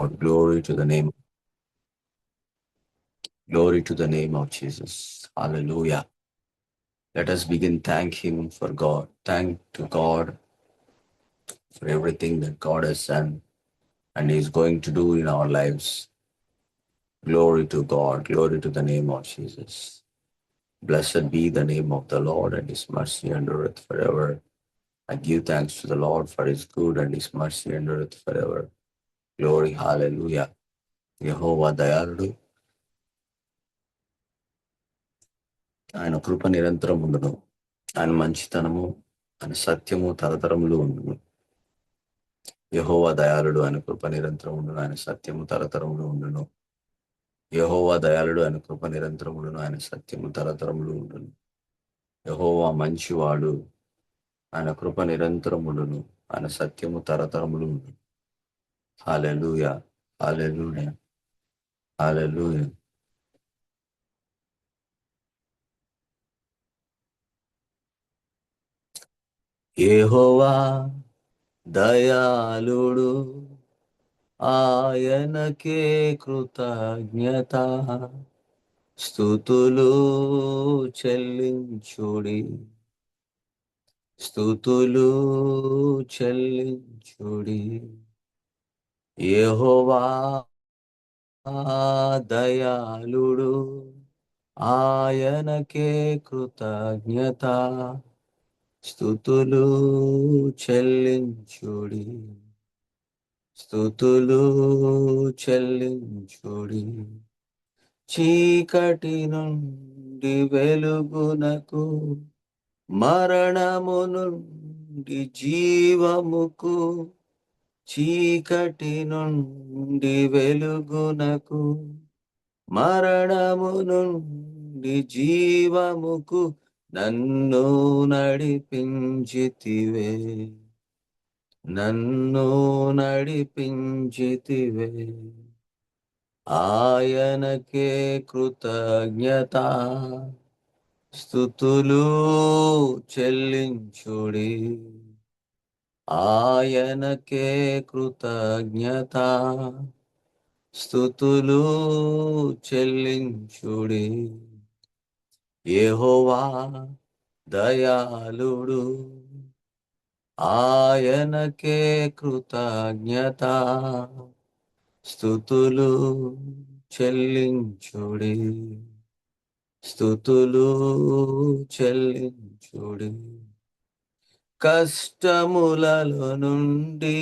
Glory to the name. Glory to the name of Jesus. Hallelujah. Let us begin. Thank Him for God. Thank to God for everything that God has done and is going to do in our lives. Glory to God. Glory to the name of Jesus. Blessed be the name of the Lord, and His mercy endureth forever. I give thanks to the Lord for His good, and His mercy endureth forever. Glory. Hallelujah. యెహోవా దయాళుడు, ఆయన కృప నిరంతరం ఉండును. ఆయన మంచితనము, ఆయన సత్యము తరతరములు ఉండును. యెహోవా దయాళుడు, ఆయన కృప నిరంతరం ఉండును. ఆయన సత్యము తరతరములు ఉండును. యెహోవా దయాళుడు, ఆయన కృప నిరంతరం ఉండును. ఆయన సత్యము తరతరములు ఉండును. యెహోవా మంచివాడు, ఆయన కృప నిరంతరం ఉండును. ఆయన సత్యము తరతరములు ఉండును. హల్లెలూయా. హల్లెలూయా. హల్లెలూయా. యెహోవా దయాళుడు, ఆయనకే కృతజ్ఞత. స్తుతులు చెల్లించుడి, స్తుతులు చెల్లించుడి. యెహోవా దయాళుడు, ఆయనకే కృతజ్ఞత. స్తుతులు చెల్లించుడి, స్తుతులు చెల్లించుడి. చీకటి నుండి వెలుగునకు, మరణము నుండి జీవముకు, చీకటి నుండి వెలుగునకు, మరణము నుండి జీవముకు నన్ను నడిపించితివే, నన్ను నడిపించితివే. ఆయనకే కృతజ్ఞత. స్తుతులు చెల్లించుడి, ఆయనకే కృతజ్ఞత. స్తుతులు చెల్లించుడి. యెహోవా దయాళుడు, ఆయనకే కృతజ్ఞత. స్తుతులు చెల్లించుడి, స్తుతులు చెల్లించుడి. కష్టములలో నుండి,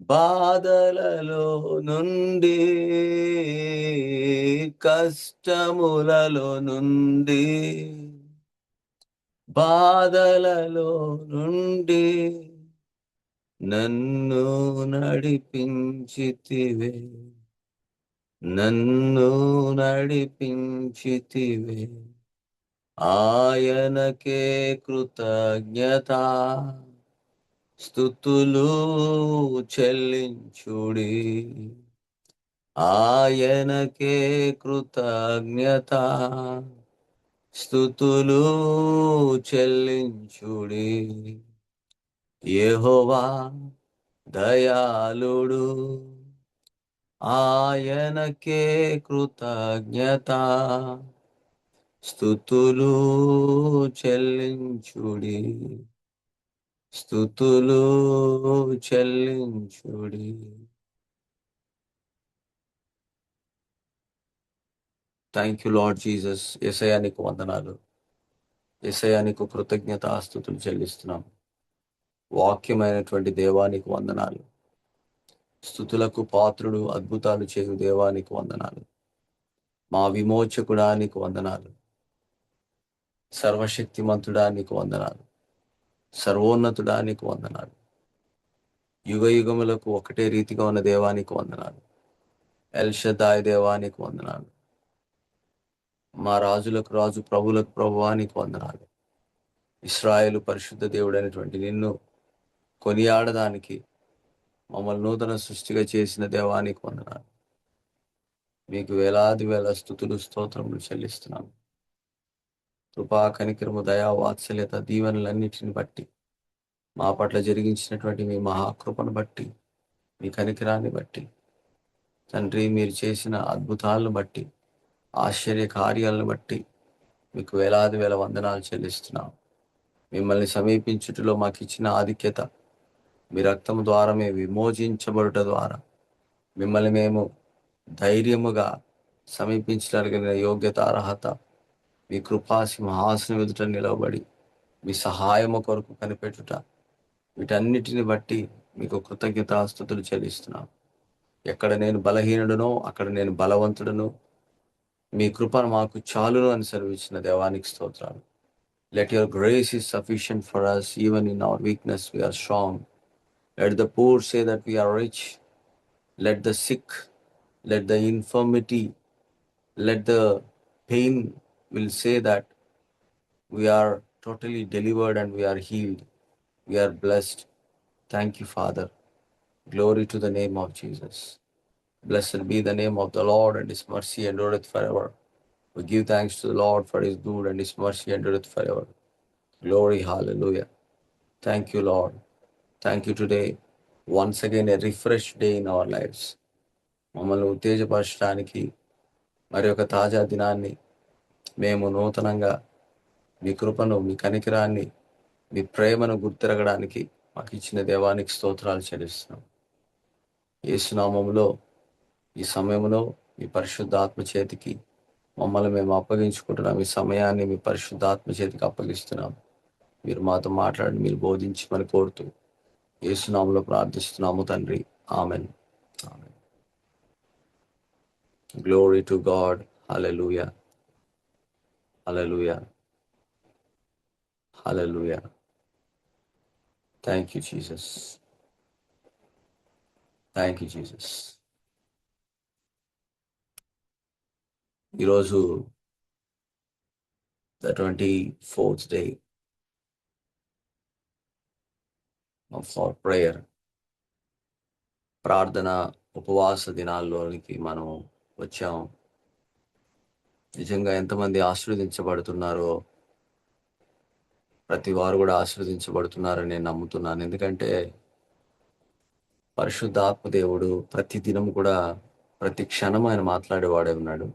బాధలలో నుండి, కష్టములలో నుండి, బాధలలో నుండి నన్ను నడిపించితివే, నన్ను నడిపించితివే. ఆయనకే కృతజ్ఞత. స్తుతులు చెల్లించుడి, ఆయనకే కృతజ్ఞత. స్తుతులు చెల్లించుడి. యెహోవా దయాళుడు, ఆయనకే కృతజ్ఞత. స్తుతులు చెల్లించుడి, స్తుతులు చెల్లించుడి. Thank you Lord Jesus. యేసయ్యా నీకు వందనాలు. యేసయ్యా నీకు కృతజ్ఞత స్తుతులు చెల్లిస్తున్నాం. వాక్యమైనటువంటి దేవానికి వందనాలు. స్తుతులకు పాత్రుడు, అద్భుతాలు చేయు దేవానికి వందనాలు. మా విమోచకుడానికి వందనాలు. సర్వశక్తిమంతుడానికి వందనాలు. సర్వోన్నతుడానికి వందనాలు. యుగ యుగములకు ఒకటే రీతిగా ఉన్న దేవానికి వందనాలు. ఎల్ షద్దాయ్ దేవానికి వందనాలు. మా రాజులకు రాజు, ప్రభులకు ప్రభువానికి వందనాలు. ఇశ్రాయేలు పరిశుద్ధ దేవుడైనటువంటి నిన్ను కొనియాడడానికి మమ్మల్ని నూతన సృష్టిగా చేసిన దేవానికి వందనాలు. మీకు వేలాది వేల స్తుతులు, స్తోత్రములు చెల్లిస్తున్నాను. కృపా, కనికరము, దయా, వాత్సల్యత, దీవెనలన్నిటిని బట్టి, మా పట్ల జరిగించినటువంటి మీ మహాకృపను బట్టి మీ కనికరాన్ని బట్టి, తండ్రి మీరు చేసిన అద్భుతాలను బట్టి, ఆశ్చర్య కార్యాలను బట్టి మీకు వేలాది వేల వందనాలు చెల్లిస్తున్నాం. మిమ్మల్ని సమీపించుటలో మాకు ఇచ్చిన ఆధిక్యత, మీ రక్తం ద్వారా మేము విమోచించబడుట ద్వారా మిమ్మల్ని మేము ధైర్యముగా సమీపించగలిగిన యోగ్యత, అర్హత మీ కృపా సింహాసనం ఎదుట నిలవబడి మీ సహాయము కొరకు కనిపెట్టుట, వీటన్నిటిని బట్టి మీకు కృతజ్ఞతాస్తుతులు చెల్లిస్తున్నాం. ఎక్కడ నేను బలహీనుడునో అక్కడ నేను బలవంతుడును, మీ కృపను మాకు చాలును అని సెలవిచ్చిన దేవానికి స్తోత్రాలు. Let your grace is sufficient for us. Even in our weakness we are strong. Let the poor say that we are rich. Let the sick, let the infirmity, let the pain will say that we are totally delivered and we are healed. We are blessed. Thank you, Father. Glory to the name of Jesus. Blessed be the name of the Lord, and his mercy endureth forever. We give thanks to the Lord for his good, and his mercy endureth forever. Glory, hallelujah. Thank you, Lord. Thank you today. Once again, a refreshed day in our lives. మమ్మల్ని ఉత్తేజపరచడానికి మరి ఒక తాజా దినాన్ని మేము నూతనంగా మీ కృపను, మీ కనికరాన్ని, మీ ప్రేమను గుర్తిరగడానికి మాకు ఇచ్చిన దేవానికి స్తోత్రాలు చెల్లిస్తున్నాం. యేసునామములో ఈ సమయంలో మీ పరిశుద్ధాత్మ చేతికి మమ్మల్ని మేము అప్పగించుకుంటున్నాం. ఈ సమయాన్ని మీ పరిశుద్ధాత్మ చేతికి అప్పగిస్తున్నాం. మీరు మాతో మాట్లాడి, మీరు బోధించమని కోరుతూ యేసునామములో ప్రార్థిస్తున్నాము తండ్రి. Amen. Amen. Glory to God. Hallelujah. Hallelujah. Hallelujah. Thank you, Jesus. Thank you, Jesus. ఈరోజు the 24th day of our prayer. ప్రార్థన ఉపవాస దినాల్లోనికి మనం వచ్చాం. నిజంగా ఎంతమంది ఆశీర్వదించబడుతున్నారో, ప్రతి వారు కూడా ఆశీర్వదించబడుతున్నారని నేను నమ్ముతున్నాను. ఎందుకంటే పరిశుద్ధాత్మ దేవుడు ప్రతి దినం కూడా, ప్రతి క్షణం ఆయన మాట్లాడేవాడే ఉన్నాడు.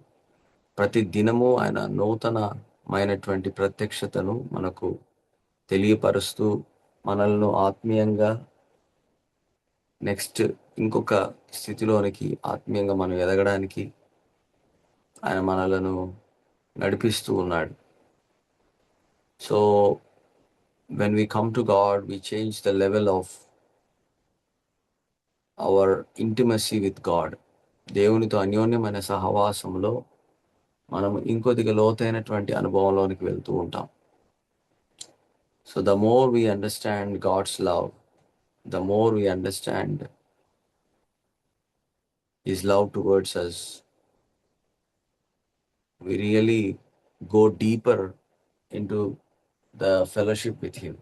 ప్రతి దినము ఆయన నూతనమైనటువంటి ప్రత్యక్షతను మనకు తెలియపరుస్తూ మనల్ని ఆత్మీయంగా నెక్స్ట్ ఇంకొక స్థితిలోనికి ఆత్మీయంగా మనం ఎదగడానికి ఆయన మనలను నడిపిస్తూ ఉన్నాడు. So when we come to God, we change the level of our intimacy with God. దేవునితో అన్యోన్యమైన సహవాసంలో మనం ఇంకొద్దిగా లోతైనటువంటి అనుభవంలోనికి వెళ్తూ ఉంటాం. So the more we understand God's love, the more we understand his love towards us, we really go deeper into the fellowship with him.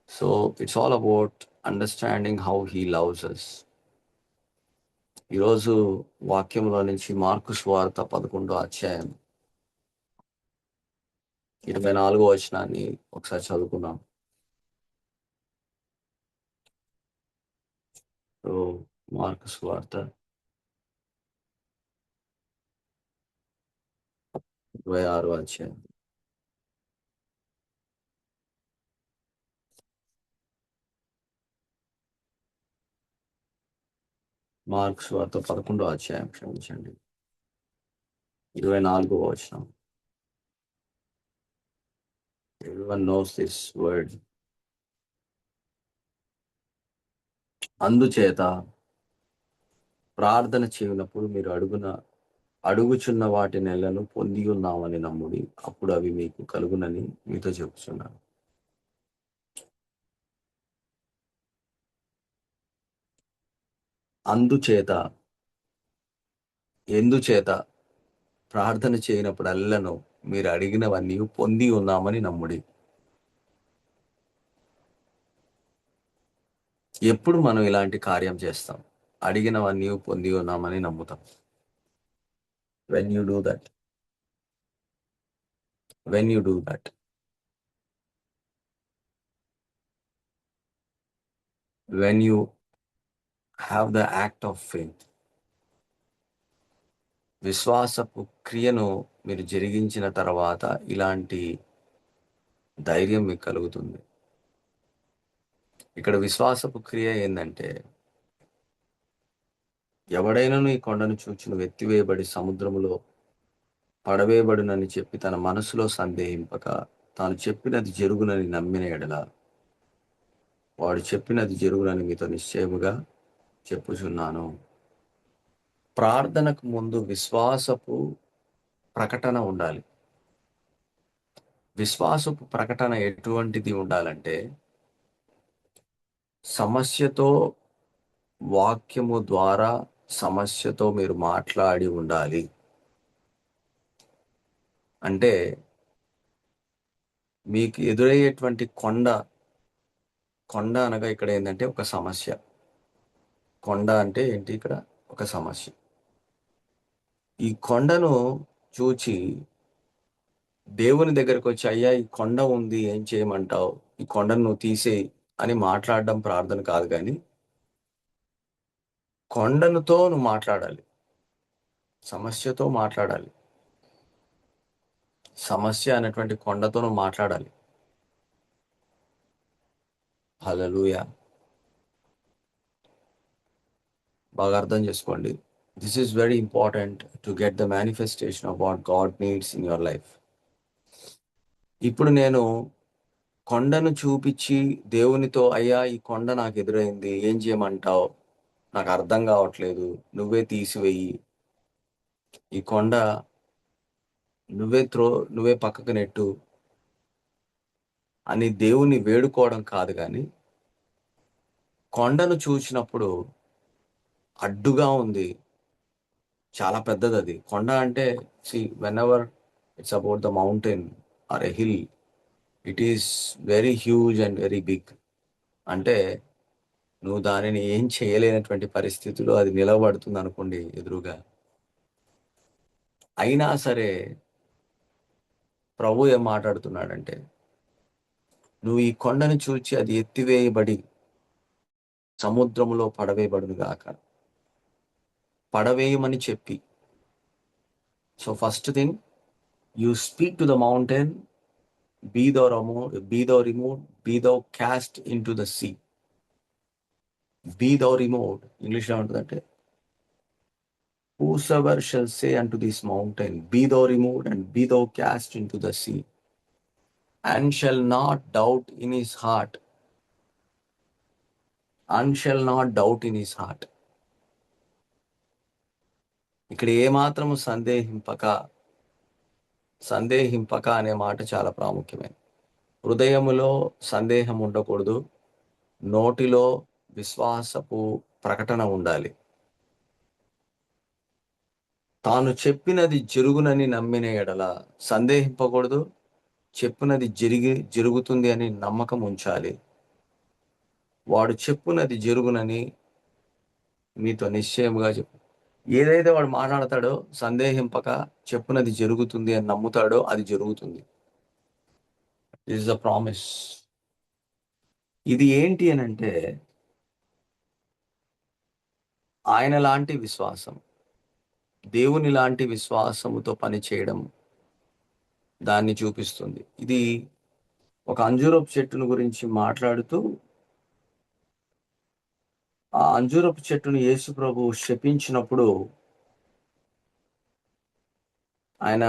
So it's all about understanding how he loves us. ఈరోజు వాక్యంలో నుంచి mark సువార్త 11వ అధ్యాయం 24వ వచనాన్ని ఒకసారి చదువుకున్నాం. So mark సువార్త 26వ అధ్యాయం. మార్కు సువార్త 11వ అధ్యాయం, క్షమించండి, 24వ వచనం. Everyone knows this word. అందుచేత ప్రార్థన చేయనప్పుడు మీరు అడుగుచున్న వాటి నెలను పొంది ఉన్నామని నమ్ముడి, అప్పుడు అవి మీకు కలుగునని మీతో చెప్తున్నాను. ఎందుచేత ప్రార్థన చేయనప్పుడల్లను మీరు అడిగినవన్నీ పొంది ఉన్నామని నమ్ముడి. ఎప్పుడు మనం ఇలాంటి కార్యం చేస్తాం? అడిగినవన్నీ పొంది ఉన్నామని నమ్ముతాం. When you do that, when you do that, when you have the act of faith. విశ్వాసపు క్రియను మీరు జరిగించిన తర్వాత ఇలాంటి ధైర్యం మీకు కలుగుతుంది. ఇక్కడ విశ్వాసపు క్రియ ఏందంటే, ఎవడైనను ఈ కొండను చూచి నువ్వు ఎత్తివేయబడి సముద్రములో పడవేయబడునని చెప్పి తన మనసులో సందేహింపక తాను చెప్పినది జరుగునని నమ్మిన ఎడల వాడు చెప్పినది జరుగునని మీతో నిశ్చయముగా చెప్పుచున్నాను. ప్రార్థనకు ముందు విశ్వాసపు ప్రకటన ఉండాలి. విశ్వాసపు ప్రకటన ఎటువంటిది ఉండాలంటే, సమస్యతో వాక్యము ద్వారా సమస్యతో మీరు మాట్లాడి ఉండాలి. అంటే మీకు ఎదురయ్యేటువంటి కొండ అనగా ఇక్కడ ఏంటంటే ఒక సమస్య. కొండ అంటే ఏంటి? ఇక్కడ ఒక సమస్య. ఈ కొండను చూచి దేవుని దగ్గరికి వచ్చి, అయ్యా ఈ కొండ ఉంది, ఏం చేయమంటావు, ఈ కొండను నువ్వు తీసేయి అని మాట్లాడడం ప్రార్థన కాదు. కానీ కొండనుతో నువ్వు మాట్లాడాలి, సమస్యతో మాట్లాడాలి. సమస్య అనేటువంటి కొండతో నువ్వు మాట్లాడాలి. హల్లెలూయా. బాగా అర్థం చేసుకోండి. This is very important to get the manifestation of what God needs in your life. ఇప్పుడు నేను కొండను చూపించి దేవునితో, అయ్యా ఈ కొండ నాకు ఎదురైంది, ఏం చేయమంటావు, నాకు అర్థం కావట్లేదు, నువ్వే తీసివేయి, ఈ కొండ నువ్వే పక్కకు నెట్టు అని దేవుని వేడుకోవడం కాదు. కానీ కొండను చూసినప్పుడు అడ్డుగా ఉంది, చాలా పెద్దది అది. కొండ అంటే whenever it's about the mountain or a hill, it is very huge and very big. అంటే నువ్వు దానిని ఏం చేయలేనటువంటి పరిస్థితిలో అది నిలబడుతుంది అనుకోండి ఎదురుగా. అయినా సరే ప్రభు ఏం మాట్లాడుతున్నాడంటే, నువ్వు ఈ కొండను చూచి అది ఎత్తివేయబడి సముద్రములో పడవేయబడును గాక, పడవేయమని చెప్పి. So first thing, you speak to the mountain, be thou removed, be thou cast into the sea. Be thou removed, ఇంగ్లీష్లో ఉంటుందంటే, whosoever shall say unto this mountain, be thou removed and be thou cast into the sea, and shall not doubt in his heart, ఇక్కడ ఏమాత్రము సందేహింపక అనే మాట చాలా ప్రాముఖ్యమైనది. హృదయములో సందేహం ఉండకూడదు, నోటిలో విశ్వాసపు ప్రకటన ఉండాలి. తాను చెప్పినది జరుగునని నమ్మిన ఎడల సందేహింపకూడదు, చెప్పినది జరుగుతుంది అని నమ్మకం ఉంచాలి. వాడు చెప్పునది జరుగునని మీతో నిశ్చయముగా చెప్పు. ఏదైతే వాడు మాట్లాడతాడో సందేహింపక చెప్పునది జరుగుతుంది అని నమ్ముతాడో అది జరుగుతుంది. This is the promise. ఇది ఏంటి అని అంటే, ఆయన లాంటి విశ్వాసం, దేవుని లాంటి విశ్వాసముతో పని చేయడం దాన్ని చూపిస్తుంది. ఇది ఒక అంజూరపు చెట్టును గురించి మాట్లాడుతూ, ఆ అంజూరపు చెట్టును యేసు ప్రభు శపించినప్పుడు ఆయన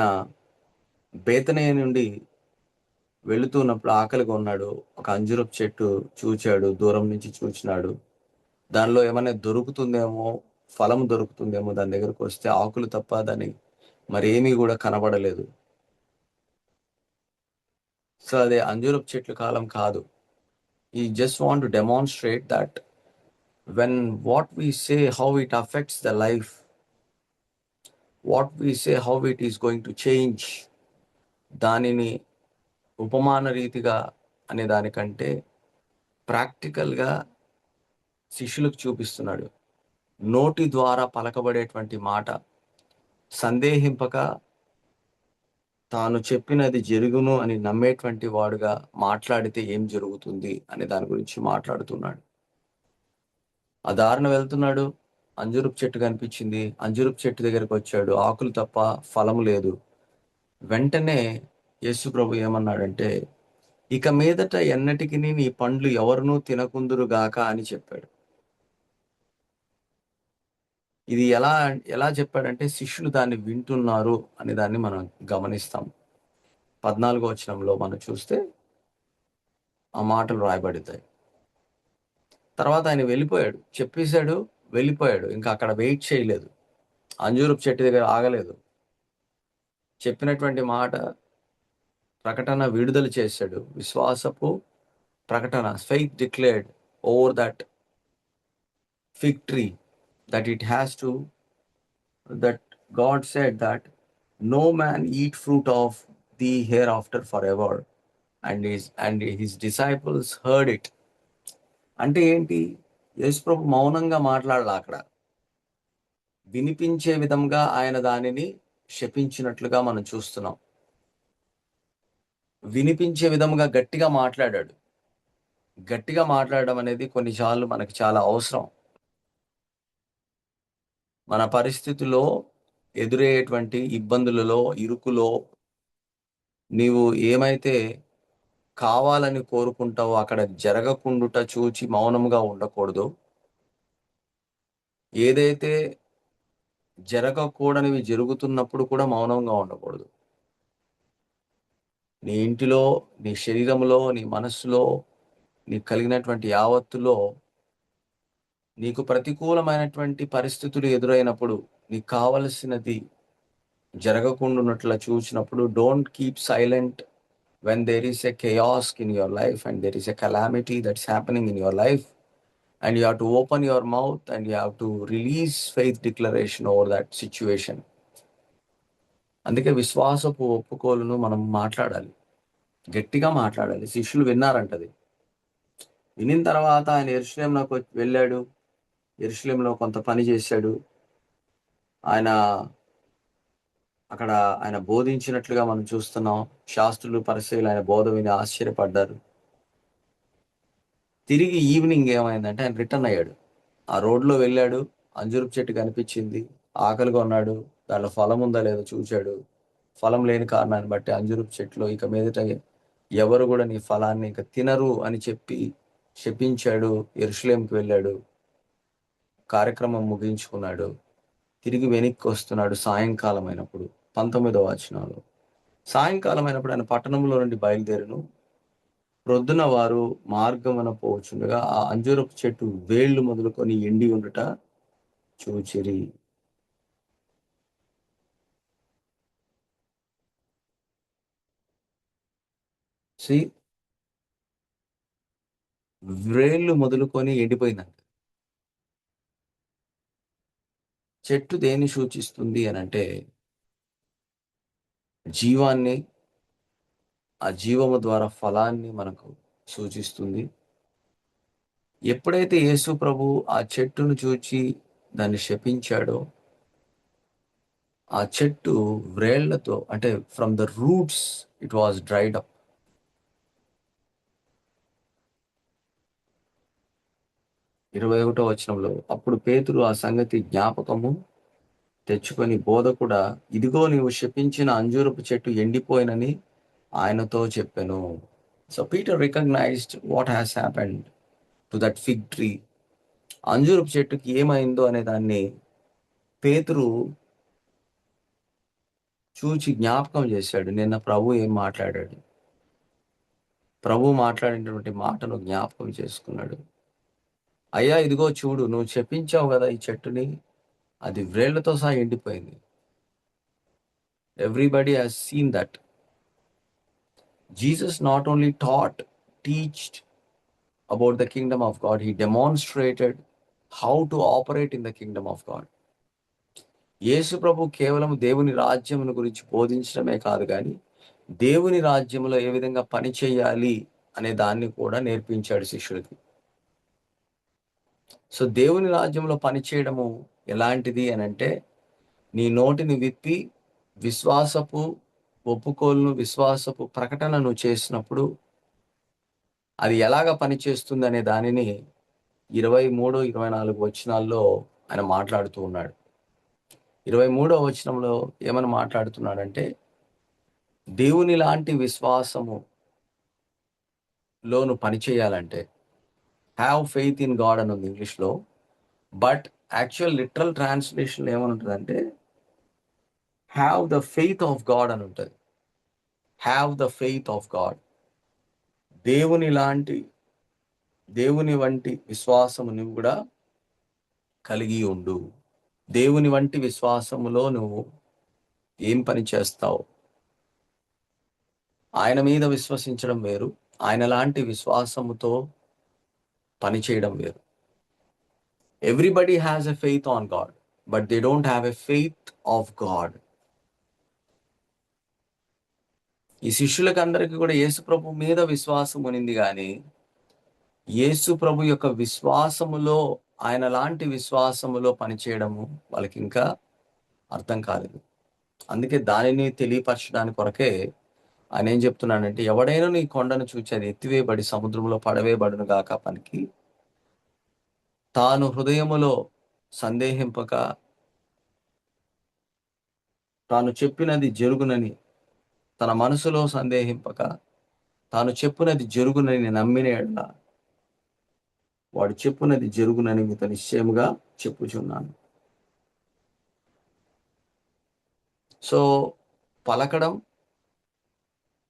బేతనియ నుండి వెళుతున్నప్పుడు ఆకలిగా ఉన్నాడు. ఒక అంజూరపు చెట్టు చూచాడు, దూరం నుంచి చూచినాడు. దానిలో ఏమైనా దొరుకుతుందేమో, ఫలం దొరుకుతుందేమో, దాని దగ్గరకు వస్తే ఆకులు తప్ప దాని మరేమీ కూడా కనబడలేదు. సో అదే అంజూరపు చెట్లు కాలం కాదు. ఈ just want to demonstrate that when what we say, how it affects the life, what we say, how it is going to change, దానిని ఉపమాన రీతిగా అనే దానికంటే ప్రాక్టికల్గా శిష్యులకు చూపిస్తున్నాడు. నోటి ద్వారా పలకబడేటువంటి మాట సందేహింపక తాను చెప్పినది జరుగును అని నమ్మేటువంటి వాడుగా మాట్లాడితే ఏం జరుగుతుంది అనే దాని గురించి మాట్లాడుతున్నాడు. ఆ దారిన వెళ్తున్నాడు, అంజూరపు చెట్టు కనిపించింది. అంజూరపు చెట్టు దగ్గరికి వచ్చాడు, ఆకులు తప్ప ఫలము లేదు. వెంటనే యేసు ప్రభు ఏమన్నాడంటే, ఇక మీదట ఎన్నటికి నీ పండ్లు ఎవరునూ తినకుందురుగాక అని చెప్పాడు. ఇది ఎలా ఎలా చెప్పాడంటే, శిష్యులు దాన్ని వింటున్నారు అనే దాన్ని మనం గమనిస్తాం. 14వ వచనంలో మనం చూస్తే ఆ మాటలు రాయబడతాయి. తర్వాత ఆయన వెళ్ళిపోయాడు, చెప్పేశాడు, వెళ్ళిపోయాడు. ఇంకా అక్కడ వెయిట్ చేయలేదు, అంజూరపు చెట్టు దగ్గర ఆగలేదు. చెప్పినటువంటి మాట ప్రకటన విడుదల చేశాడు. విశ్వాసపు ప్రకటన, faith declared over that fig tree that it has to, that God said that no man eat fruit of thee hereafter forever, and his disciples heard it. అంటే ఏంటి? యేసుప్రభు మౌనంగా మాట్లాడాల అక్కడ. వినిపించే విధంగా ఆయన దానిని శపించినట్లుగా మనం చూస్తున్నాం. వినిపించే విధంగా గట్టిగా మాట్లాడాడు. గట్టిగా మాట్లాడడం అనేది కొన్నిసార్లు మనకి చాలా అవసరం. మన పరిస్థితిలో ఎదురయ్యేటువంటి ఇబ్బందులలో, ఇరుకులో నీవు ఏమైతే కావాలని కోరుకుంటావో అక్కడ జరగకుండుట చూచి మౌనముగా ఉండకూడదు. ఏదైతే జరగకూడనివి జరుగుతున్నప్పుడు కూడా మౌనంగా ఉండకూడదు. నీ ఇంటిలో, నీ శరీరంలో, నీ మనస్సులో, నీకు కలిగినటువంటి యావత్తులో నీకు ప్రతికూలమైనటువంటి పరిస్థితులు ఎదురైనప్పుడు, నీకు కావలసినది జరగకుండునట్లా చూచినప్పుడు, don't keep silent when there is a chaos in your life and there is a calamity that's happening in your life, and you have to open your mouth and you have to release faith declaration over that situation. అందుకే విశ్వాసపు ఒప్పుకోలును మనం మాట్లాడాలి, గట్టిగా మాట్లాడాలి. శిష్యులు విన్నారంటది. వినిన తర్వాత ఆయన యెరూషలేమునకు వెళ్ళాడు. యెరూషలేములో కొంత పని చేశాడు. అక్కడ ఆయన బోధించినట్లుగా మనం చూస్తున్నాం. శాస్త్రులు, పరిసయ్యులు ఆయన బోధ విని ఆశ్చర్యపడ్డారు. తిరిగి ఈవినింగ్ ఏమైందంటే ఆయన రిటర్న్ అయ్యాడు. ఆ రోడ్లో వెళ్ళాడు, అంజూరపు చెట్టు కనిపించింది, ఆకలిగా ఉన్నాడు. దాంట్లో ఫలం ఉందా లేదో చూశాడు. ఫలం లేని కారణాన్ని బట్టి అంజూరపు చెట్టులో ఇక మీదట ఎవరు కూడా నీ ఫలాన్ని ఇక తినరు అని చెప్పి శపించాడు. యెరూషలేముకి వెళ్ళాడు, కార్యక్రమం ముగించుకున్నాడు. తిరిగి వెనక్కి వస్తున్నాడు సాయంకాలం అయినప్పుడు. 19వ వచనంలో, సాయంకాలం అయినప్పుడు ఆయన పట్టణంలో నుండి బయలుదేరును. ప్రొద్దున వారు మార్గమున పోవచ్చుండగా ఆ అంజూరపు చెట్టు వేళ్లు మొదలుకొని ఎండి ఉండుట చూచిరి. వేళ్లు మొదలుకొని ఎండిపోయిందంట. చెట్టు దేన్ని సూచిస్తుంది అని అంటే జీవాన్ని, ఆ జీవము ద్వారా ఫలాన్ని మనకు సూచిస్తుంది. ఎప్పుడైతే యేసు ప్రభు ఆ చెట్టును చూచి దాన్ని శపించాడో, ఆ చెట్టు వ్రేళ్లతో, అంటే from the roots it was dried up. 21వ వచనంలో, అప్పుడు పేతురు ఆ సంగతి జ్ఞాపకము తెచ్చుకొని, బోధకుడా, ఇదిగో నీవు శపించిన అంజూరపు చెట్టు ఎండిపోయినని ఆయనతో చెప్పెను. So Peter recognised what has happened to that fig tree. అంజూరపు చెట్టుకి ఏమైందో అనే దాన్ని పేతురు చూచి జ్ఞాపకం చేశాడు. నిన్న ప్రభు ఏం మాట్లాడాడు, ప్రభు మాట్లాడినటువంటి మాటను జ్ఞాపకం చేసుకున్నాడు. అయ్యా ఇదిగో చూడు, నువ్వు చెప్పించావు కదా ఈ చెట్టుని, అది వ్రేళ్లతో సహా ఎండిపోయింది. Everybody has seen that. Jesus not only teached about the kingdom of God, he demonstrated how to operate in the kingdom of God. యేసు ప్రభు కేవలం దేవుని రాజ్యమును గురించి బోధించడమే కాదు, కానీ దేవుని రాజ్యంలో ఏ విధంగా పని చేయాలి అనే దాన్ని కూడా నేర్పించాడు శిష్యులకి. సో దేవుని రాజ్యంలో పని చేయడము ఎలాంటిది అని అంటే, నీ నోటిని విప్పి విశ్వాసపు ఒప్పుకోలును, విశ్వాసపు ప్రకటనను చేసినప్పుడు అది ఎలాగ పనిచేస్తుంది అనే దానిని 23-24 వచనాల్లో ఆయన మాట్లాడుతూ ఉన్నాడు. 23వ వచనంలో ఏమని మాట్లాడుతున్నాడంటే, దేవుని లాంటి విశ్వాసములో నువ్వు పని చేయాలంటే, హ్యావ్ ఫెయిత్ ఇన్ గాడ్ అని ఉంది ఇంగ్లీష్లో. బట్ యాక్చువల్ లిటరల్ ట్రాన్స్లేషన్ ఏమని ఉంటుందంటే, have the faith of God అని ఉంటుంది. Have the faith of God. దేవుని వంటి విశ్వాసము నువ్వు కూడా కలిగి ఉండు. దేవుని వంటి విశ్వాసములో నువ్వు ఏం పని చేస్తావు? ఆయన మీద విశ్వసించడం వేరు, ఆయన లాంటి విశ్వాసముతో పని చేయడం వేరు. Everybody has a faith on God, but they don't have a faith of God. ఈ శిష్యులకు అందరికీ కూడా యేసు ప్రభు మీద విశ్వాసం ఉనింది, కానీ యేసు ప్రభు యొక్క విశ్వాసములో, ఆయన లాంటి విశ్వాసములో పనిచేయడము వాళ్ళకి ఇంకా అర్థం కాలేదు. అందుకే దానిని తెలియపరచడానికి కొరకే ఆయన ఏం చెప్తున్నానంటే, ఎవడైనా నీ కొండను చూచి అది ఎత్తివేయబడి సముద్రంలో పడవేయబడును గాక పనికి, తాను హృదయములో సందేహింపక తాను చెప్పినది జరుగునని, తన మనసులో సందేహింపక తాను చెప్పినది జరుగునని నమ్మిన ఎడల వాడు చెప్పునది జరుగునని మీతో నిశ్చయముగా చెప్పుచున్నాను. సో పలకడం,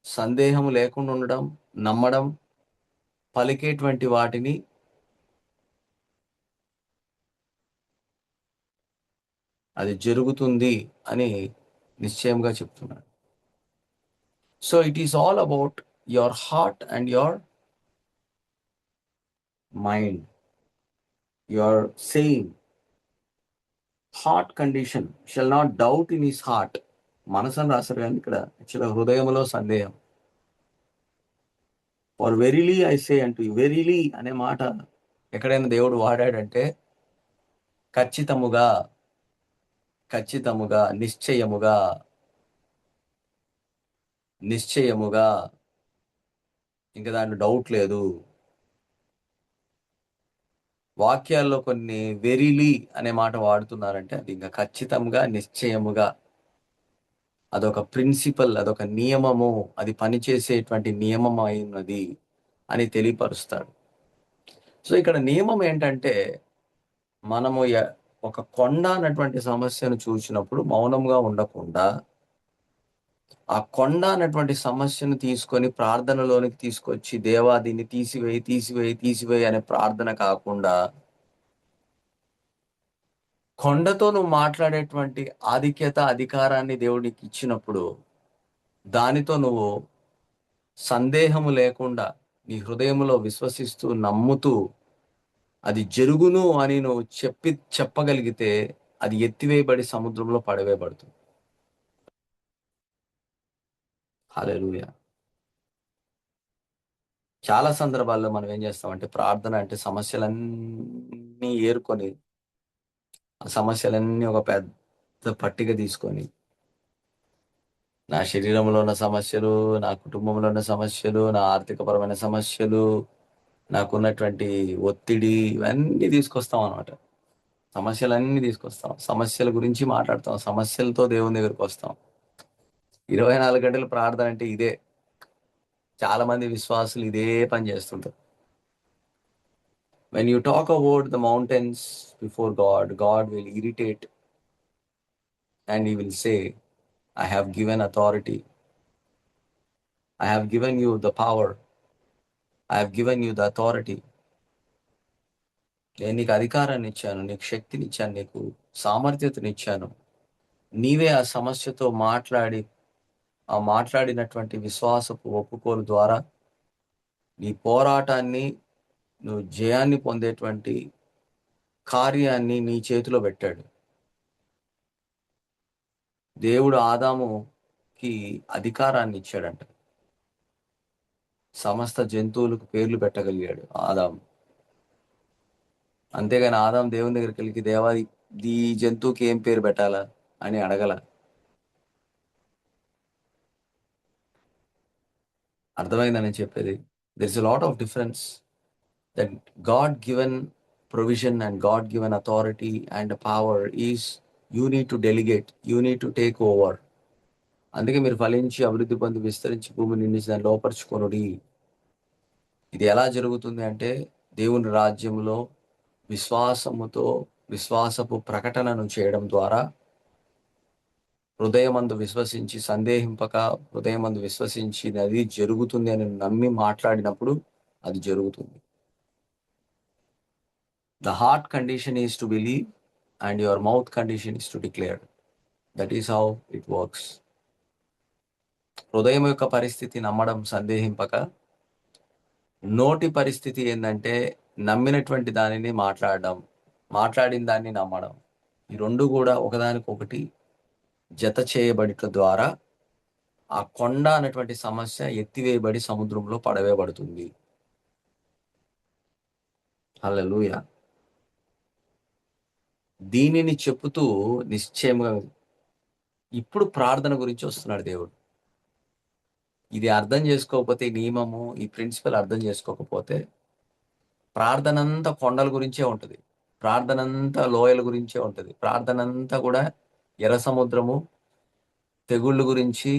సందేహం లేకుండా ఉండడం, నమ్మడం, పలికేటువంటి వాటిని అది జరుగుతుంది అని నిశ్చయంగా చెప్తున్నాడు. So it is all about your heart and your mind. Your saying heart condition shall not doubt in his heart. మనసు అని రాశారు కానీ ఇక్కడ యాక్చువల్గా హృదయంలో సందేహం. ఫర్ వెరీలీ ఐ సే అంటూ, వెరీలీ అనే మాట ఎక్కడైనా దేవుడు వాడాడంటే ఖచ్చితముగా, ఖచ్చితముగా, నిశ్చయముగా, నిశ్చయముగా, ఇంకా దాంట్లో డౌట్ లేదు. వాక్యాల్లో కొన్ని వెరీలీ అనే మాట వాడుతున్నారంటే అది ఇంకా ఖచ్చితంగా, నిశ్చయముగా, అదొక ప్రిన్సిపల్, అదొక నియమము, అది పనిచేసేటువంటి నియమం అయినది అని తెలియపరుస్తాడు. సో ఇక్కడ నియమం ఏంటంటే, మనము ఒక కొండ అన్నటువంటి సమస్యను చూసినప్పుడు మౌనంగా ఉండకుండా, ఆ కొండ అన్నటువంటి సమస్యను తీసుకొని ప్రార్థనలోనికి తీసుకొచ్చి, దేవా దీన్ని తీసివేయి, తీసివేయి, తీసివేయి అనే ప్రార్థన కాకుండా, కొండతో నువ్వు మాట్లాడేటువంటి ఆధిక్యత, అధికారాన్ని దేవుడికి ఇచ్చినప్పుడు దానితో నువ్వు సందేహము లేకుండా నీ హృదయంలో విశ్వసిస్తూ నమ్ముతూ అది జరుగును అని నువ్వు చెప్పగలిగితే అది ఎత్తివేయబడి సముద్రంలో పడవేయబడుతుంది. హల్లెలూయా. చాలా సందర్భాల్లో మనం ఏం చేస్తామంటే, ప్రార్థన అంటే సమస్యలన్నీ ఏరుకొని, ఆ సమస్యలన్నీ ఒక పెద్ద పట్టిక తీసుకొని, నా శరీరంలో ఉన్న సమస్యలు, నా కుటుంబంలో ఉన్న సమస్యలు, నా ఆర్థికపరమైన సమస్యలు, నాకున్నటువంటి ఒత్తిడి, ఇవన్నీ తీసుకొస్తాం అనమాట. సమస్యలన్నీ తీసుకొస్తాం, సమస్యల గురించి మాట్లాడతాం, సమస్యలతో దేవుని దగ్గరికి వస్తాం. 24 గంటలు ప్రార్థన అంటే ఇదే. చాలా మంది విశ్వాసులు ఇదే పని చేస్తుంటారు. When you talk about the mountains before God, God will irritate and he will say, I have given authority. I have given you the power. I have given you the authority. నేను నీకు అధికారాన్ని ఇచ్చాను, నీకు శక్తిని ఇచ్చాను, నీకు సామర్థ్యతనిచ్చాను. నీవే ఆ సమస్యతో ఆ మాట్లాడినటువంటి విశ్వాసపు ఒప్పుకోలు ద్వారా నీ పోరాటాన్ని, నువ్వు జయాన్ని పొందేటువంటి కార్యాన్ని నీ చేతిలో పెట్టాడు. దేవుడు ఆదాముకి అధికారాన్ని ఇచ్చాడంట. సమస్త జంతువులకు పేర్లు పెట్టగలిగాడు ఆదాము. అంతేగాని ఆదాము దేవుని దగ్గరికి వెళ్ళి, దేవా ఈ జంతువుకి ఏం పేరు పెట్టాలా అని అడగల. అర్థమైందని చెప్పేది. There is a lot of difference that God given provision and God given authority and power is you need to delegate, you need to take over. అందుకే మీరు ఫలించి అభివృద్ధి పొంది విస్తరించి భూమిని నిండించి దాన్ని లోపరుచుకొనుడి. ఇది ఎలా జరుగుతుంది అంటే దేవుని రాజ్యంలో విశ్వాసముతో విశ్వాసపు ప్రకటనను చేయడం ద్వారా, హృదయమందు విశ్వసించి సందేహింపక హృదయమందు విశ్వసించి అది జరుగుతుంది అని నమ్మి మాట్లాడినప్పుడు అది జరుగుతుంది. The heart condition is to believe and your mouth condition is to declare. That is how it works. హృదయం యొక్క పరిస్థితి నమ్మడం సందేహింపక, నోటి పరిస్థితి ఏంటంటే నమ్మినటువంటి దానిని మాట్లాడడం, మాట్లాడిన దాన్ని నమ్మడం. ఈ రెండు కూడా ఒకదానికొకటి జత చేయబడటం ద్వారా ఆ కొండ అనేటువంటి సమస్య ఎత్తివేయబడి సముద్రంలో పడవేయబడుతుంది. హల్లెలూయా. దీనిని చెప్పుతూ నిశ్చయంగా ఇప్పుడు ప్రార్థన గురించి వస్తున్నాడు దేవుడు. ఇది అర్థం చేసుకోకపోతే, ఈ నియమము, ఈ ప్రిన్సిపల్ అర్థం చేసుకోకపోతే ప్రార్థన అంతా కొండల గురించే ఉంటుంది, ప్రార్థన అంతా లోయల గురించే ఉంటుంది, ప్రార్థన అంతా కూడా ఎర్ర సముద్రము, తెగుళ్ళ గురించి,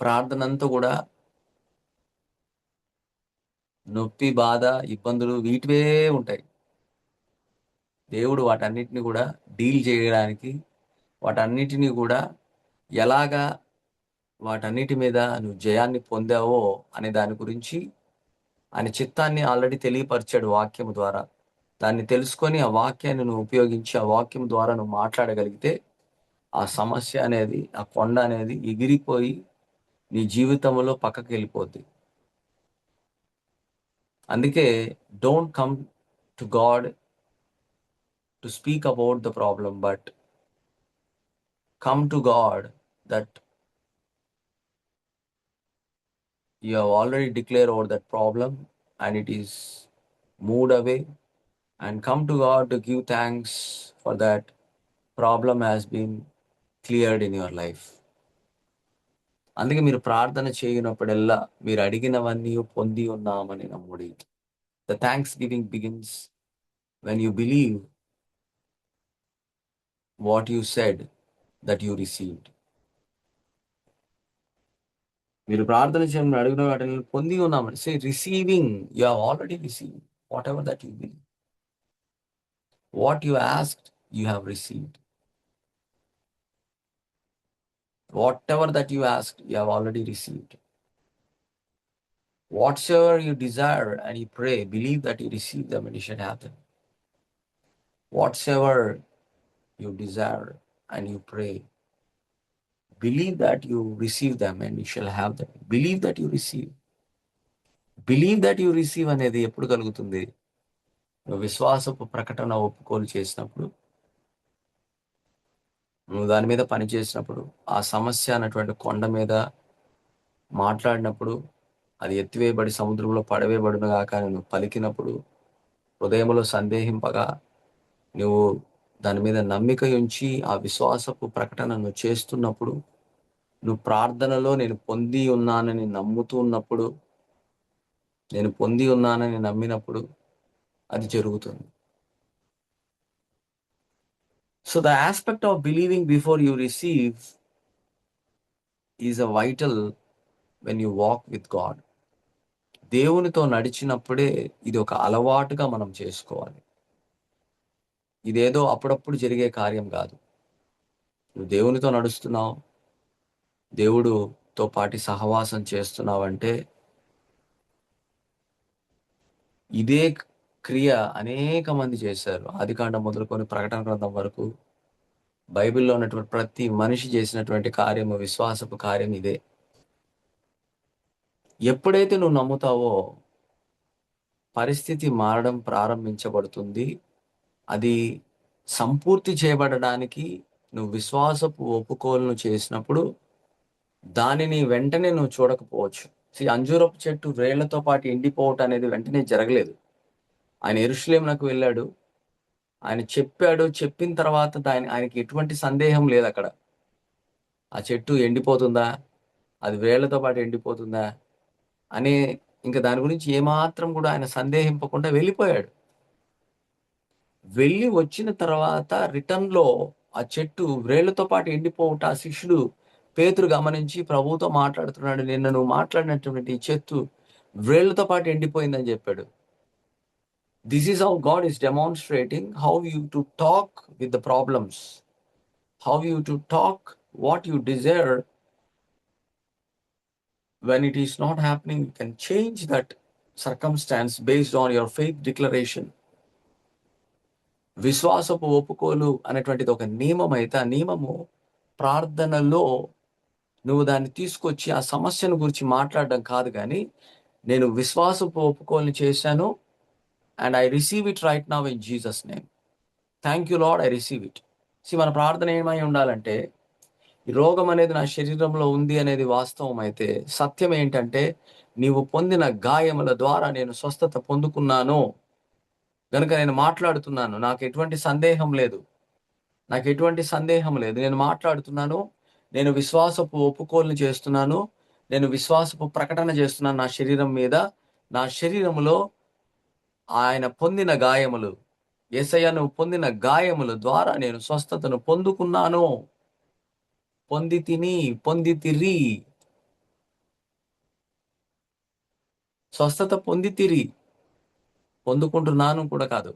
ప్రార్థన అంతా కూడా నొప్పి, బాధ, ఇబ్బందులు వీటివే ఉంటాయి. దేవుడు వాటన్నిటిని కూడా డీల్ చేయడానికి, వాటన్నిటిని కూడా ఎలాగా వాటన్నిటి మీద నువ్వు జయాన్ని పొందావో అనే దాని గురించి ఆయన చిత్తాన్ని ఆల్రెడీ తెలియపరిచాడు వాక్యం ద్వారా. దాన్ని తెలుసుకొని ఆ వాక్యాన్ని నువ్వు ఉపయోగించి ఆ వాక్యం ద్వారా నువ్వు మాట్లాడగలిగితే ఆ సమస్య అనేది, ఆ కొండ అనేది ఎగిరిపోయి నీ జీవితంలో పక్కకి వెళ్ళిపోద్ది. అందుకే don't come to God to speak about the problem, but come to God that you have already declared over that problem and it is moved away, and come to God to give thanks for that problem has been cleared in your life. అందుకే మీరు ప్రార్థన చేయనప్పుడల్లా మీరు అడిగినవన్నీ పొంది ఉన్నామని నమ్ముడి. The thanksgiving begins when you believe what you said that you received. మీరు ప్రార్థన చేయమని అడిగిన వాటిని పొంది ఉన్నామని. Say receiving, you have already received whatever that you believe. What you asked you have received. Whatever that you asked, you have already received. Whatsoever you desire and you pray, believe that you receive them and it shall happen. Whatsoever you desire and you pray, believe that you receive them and you shall have them. Believe that you receive. Believe that you receive అనేది ఎప్పుడు కలుగుతుంది? నువ్వు విశ్వాసపు ప్రకటన ఒప్పుకోలు చేసినప్పుడు, నువ్వు దాని మీద పని చేసినప్పుడు, ఆ సమస్య అన్నటువంటి కొండ మీద మాట్లాడినప్పుడు, అది ఎత్తివేయబడి సముద్రంలో పడవేయబడును గాక నువ్వు పలికినప్పుడు, హృదయంలో సందేహింపగా నువ్వు దాని మీద నమ్మిక ఉంచి ఆ విశ్వాసపు ప్రకటనను చేస్తున్నప్పుడు, నువ్వు ప్రార్థనలో నేను పొంది ఉన్నానని నమ్ముతూ ఉన్నప్పుడు, నేను పొంది ఉన్నానని నమ్మినప్పుడు అది జరుగుతుంది. So the aspect of believing before you receive is a vital when you walk with God. దేవునితో నడిచినప్పుడే ఇది ఒక అలవాటుగా మనం చేసుకోవాలి. ఇదేదో అప్పుడప్పుడు జరిగే కార్యం కాదు. నువ్వు దేవునితో నడుస్తున్నావు, దేవుడుతో పాటి సహవాసం చేస్తున్నావంటే ఇదే క్రియ అనేక మంది చేశారు. ఆదికాండం మొదలుకొని ప్రకటన గ్రంథం వరకు బైబిల్లో ఉన్నటువంటి ప్రతి మనిషి చేసినటువంటి కార్యము, విశ్వాసపు కార్యం ఇదే. ఎప్పుడైతే నువ్వు నమ్ముతావో పరిస్థితి మారడం ప్రారంభించబడుతుంది. అది సంపూర్తి చేయబడడానికి నువ్వు విశ్వాసపు ఒప్పుకోలను చేసినప్పుడు దానిని వెంటనే నువ్వు చూడకపోవచ్చు. అంజూరపు చెట్టు వేళ్లతో పాటు ఎండిపోవటం అనేది వెంటనే జరగలేదు. ఆయన యెరూషలేమునకు వెళ్ళాడు, ఆయన చెప్పాడు, చెప్పిన తర్వాత ఆయనకి ఎటువంటి సందేహం లేదు అక్కడ. ఆ చెట్టు ఎండిపోతుందా, అది వేళ్లతో పాటు ఎండిపోతుందా అనే ఇంకా దాని గురించి ఏమాత్రం కూడా ఆయన సందేహింపకుండా వెళ్ళిపోయాడు. వెళ్ళి వచ్చిన తర్వాత రిటర్న్‌లో ఆ చెట్టు వ్రేళ్ళతో పాటు ఎండిపోవుట ఆ శిష్యుడు పేతురు గమనించి ప్రభువుతో మాట్లాడుతున్నాడు. నిన్న నువ్వు మాట్లాడినటువంటి ఈ చెట్టు వ్రేళ్ళతో పాటు ఎండిపోయిందని చెప్పాడు. This is how God is demonstrating how you to talk with the problems. How you to talk what you desire when it is not happening. You can change that circumstance based on your faith declaration. విశ్వాసపు ఒప్పుకోలు అనేటువంటిది ఒక నియమం అయితే, ఆ నియమము ప్రార్థనలో నువ్వు దాన్ని తీసుకొచ్చి ఆ సమస్యను గురించి మాట్లాడడం కాదు కానీ, నేను విశ్వాసపు ఒప్పుకోలుని చేశాను and I receive it right now in Jesus name. Thank you lord, I receive it. మన ప్రార్థన ఏమై ఉండాలంటే, ఈ రోగం అనేది నా శరీరంలో ఉంది అనేది వాస్తవం అయితే, సత్యం ఏంటంటే నీవు పొందిన గాయముల ద్వారా నేను స్వస్థత పొందుకున్నాను గనుక నేను మాట్లాడుతున్నాను. నాకు ఎటువంటి సందేహం లేదు. నేను మాట్లాడుతున్నాను. నేను విశ్వాసపు ఒప్పుకోలుని చేస్తున్నాను. నేను విశ్వాసపు ప్రకటన చేస్తున్నాను నా శరీరం మీద. నా శరీరములో ఆయన పొందిన గాయములు, యేసయ్య నువ్వు పొందిన గాయముల ద్వారా నేను స్వస్థతను పొందుకున్నాను. పొందితిరి. స్వస్థత పొందితిరి. పొందుకుంటున్నాను కూడా కాదు.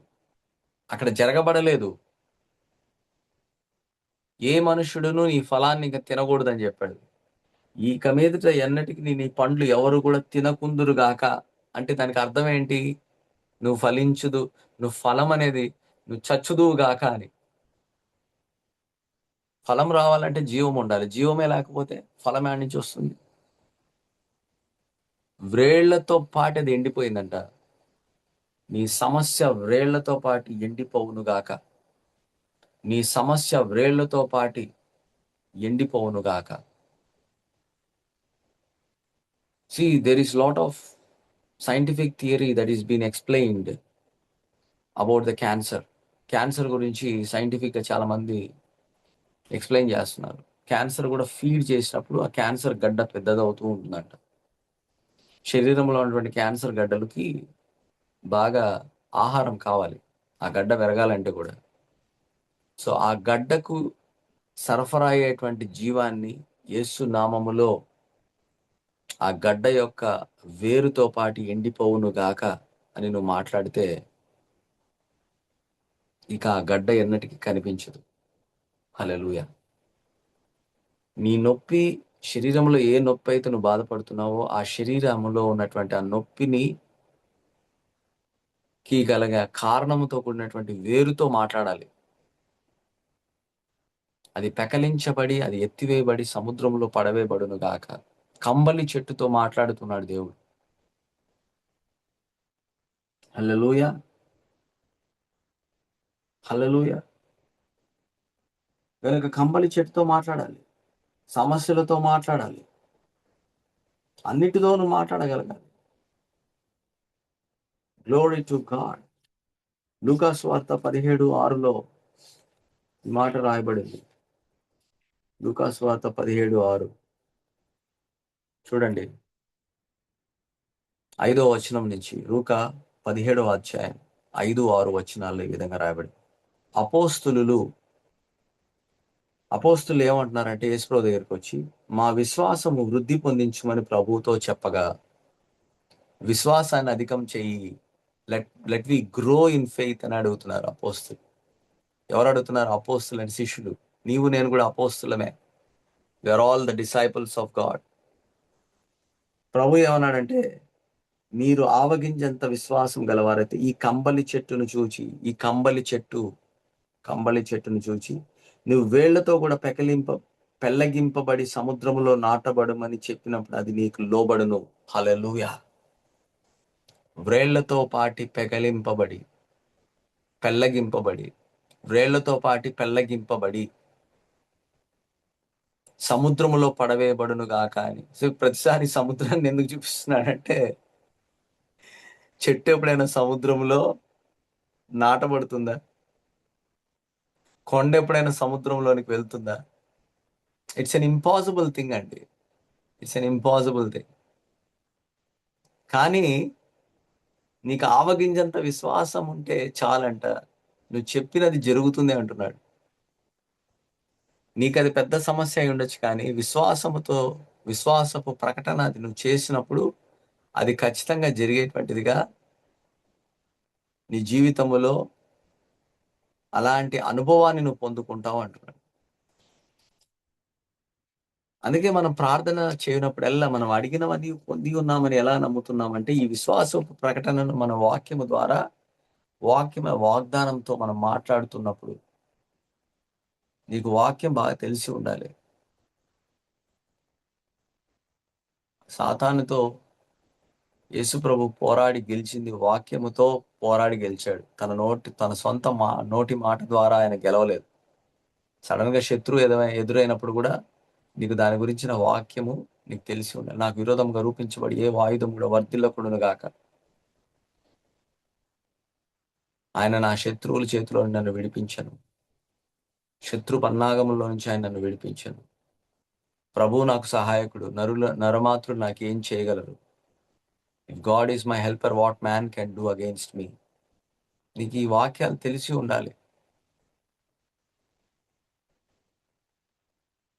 అక్కడ జరగబడలేదు. ఏ మనుష్యుడును నీ ఫలాన్ని ఇంక తినకూడదని చెప్పాడు. ఇక మీదట ఎన్నటికి నీ పండ్లు ఎవరు కూడా తినకుందురుగాక అంటే దానికి అర్థం ఏంటి? నువ్వు ఫలించుదు, నువ్వు ఫలం అనేది నువ్వు చచ్చుదువుగాక అని. ఫలం రావాలంటే జీవం ఉండాలి. జీవమే లేకపోతే ఫలం ఏడి నుంచి వస్తుంది? వ్రేళ్లతో పాటు అది ఎండిపోయిందంట. నీ సమస్య వ్రేళ్లతో పాటు ఎండిపోవునుగాక. నీ సమస్య వ్రేళ్లతో పాటు ఎండిపోవునుగాక. See, there is lot of scientific theory that is being explained about the cancer. Cancer గురించి సైంటిఫిక్గా చాలా మంది ఎక్స్ప్లెయిన్ చేస్తున్నారు. క్యాన్సర్ కూడా ఫీడ్ చేసినప్పుడు ఆ క్యాన్సర్ గడ్డ పెద్దదవుతూ ఉంటుందంట. శరీరంలో ఉన్నటువంటి క్యాన్సర్ గడ్డలకి బాగా ఆహారం కావాలి, ఆ గడ్డ పెరగాలంటే కూడా. సో ఆ గడ్డకు సరఫరా అయ్యేటువంటి జీవాన్ని యేసు నామములో ఆ గడ్డ యొక్క వేరుతో పాటు ఎండిపోవును గాక అని నువ్వు మాట్లాడితే ఇక ఆ గడ్డ ఎన్నటికీ కనిపించదు. హల్లెలూయా. నీ నొప్పి, శరీరంలో ఏ నొప్పి అయితే నువ్వు బాధపడుతున్నావో ఆ శరీరంలో ఉన్నటువంటి ఆ నొప్పిని గల కారణముతో కూడినటువంటి వేరుతో మాట్లాడాలి. అది పెకలించబడి, అది ఎత్తివేయబడి సముద్రంలో పడవేయబడును గాక. కంబలి చెట్టుతో మాట్లాడుతున్నాడు దేవుడు. హల్లెలూయా, హల్లెలూయా. కనుక కంబలి చెట్టుతో మాట్లాడాలి, సమస్యలతో మాట్లాడాలి, అన్నిటితోనూ మాట్లాడగలగాలి. Glory to God. లూకా సువార్త 17:6లో ఈ మాట రాయబడింది. లూకా సువార్త 17:6 చూడండి. 5వ వచనం నుంచి. లూకా 17వ అధ్యాయం 5-6 వచనాల్లో ఈ విధంగా రాయబడింది. అపోస్తులు ఏమంటున్నారంటే యేసుప్రభువు దగ్గరికి వచ్చి, మా విశ్వాసము వృద్ధి పొందించమని ప్రభువుతో చెప్పగా, విశ్వాసాన్ని అధికం చెయ్యి, let we grow in faith అని అడుగుతున్నారు అపోస్తులు. ఎవరు అడుగుతున్నారు? అపోస్తులు అని శిష్యులు. నీవు నేను కూడా అపోస్తులమే. We are all the disciples of God. ప్రభు ఏమన్నాడంటే, మీరు ఆవగింజంత విశ్వాసం గలవారైతే ఈ కంబలి చెట్టును చూచి నువ్వు వేళ్లతో కూడా పెళ్ళగింపబడి సముద్రములో నాటబడమని చెప్పినప్పుడు అది నీకు లోబడును. హల్లెలూయా. వ్రేళ్లతో పాటి పెళ్ళగింపబడి సముద్రములో పడవేయబడును గాక అని. సో ప్రతిసారి సముద్రాన్ని ఎందుకు చూపిస్తున్నాడంటే, చెట్టు ఎప్పుడైనా సముద్రంలో నాటబడుతుందా? కొండ ఎప్పుడైనా సముద్రంలోనికి వెళ్తుందా? ఇట్స్ ఎన్ ఇంపాసిబుల్ థింగ్ అండి. It's an impossible thing. కానీ నీకు ఆవగింజంత విశ్వాసం ఉంటే చాలంట, నువ్వు చెప్పినది జరుగుతుంది అంటున్నాడు. నీకు అది పెద్ద సమస్య అయి ఉండొచ్చు, కానీ విశ్వాసపు ప్రకటన అది నువ్వు చేసినప్పుడు అది ఖచ్చితంగా జరిగేటువంటిదిగా నీ జీవితంలో అలాంటి అనుభవాన్ని నువ్వు పొందుకుంటావు అంటున్నాడు. అందుకే మనం ప్రార్థన చేయనప్పుడల్లా మనం అడిగినవన్నీ పొంది ఉన్నామని ఎలా నమ్ముతున్నామంటే, ఈ విశ్వాసపు ప్రకటనను మన వాక్యము ద్వారా, వాగ్దానంతో మనం మాట్లాడుతున్నప్పుడు, నీకు వాక్యం బాగా తెలిసి ఉండాలి. సాతానుతో యేసు ప్రభు పోరాడి గెలిచింది వాక్యముతో పోరాడి గెలిచాడు. తన సొంత నోటి మాట ద్వారా ఆయన గెలవలేదు. సడన్ గా శత్రువు ఎదురైనప్పుడు కూడా నీకు దాని గురించిన వాక్యము నీకు తెలిసి ఉండాలి. నాకు విరోధంగా రూపించబడి ఏ ఆయుధం కూడా వర్ధిల్లకూడదు గాక. ఆయన నా శత్రువుల చేతిలో నన్ను విడిపించను. శత్రు పన్నాగములో నుంచి ఆయన నన్ను విడిపించను. ప్రభువు నాకు సహాయకుడు. నరమాత్రులు నాకేం చేయగలరు? If God is my helper, what man can do against మీ? నీకు ఈ వాక్యాలు తెలిసి ఉండాలి.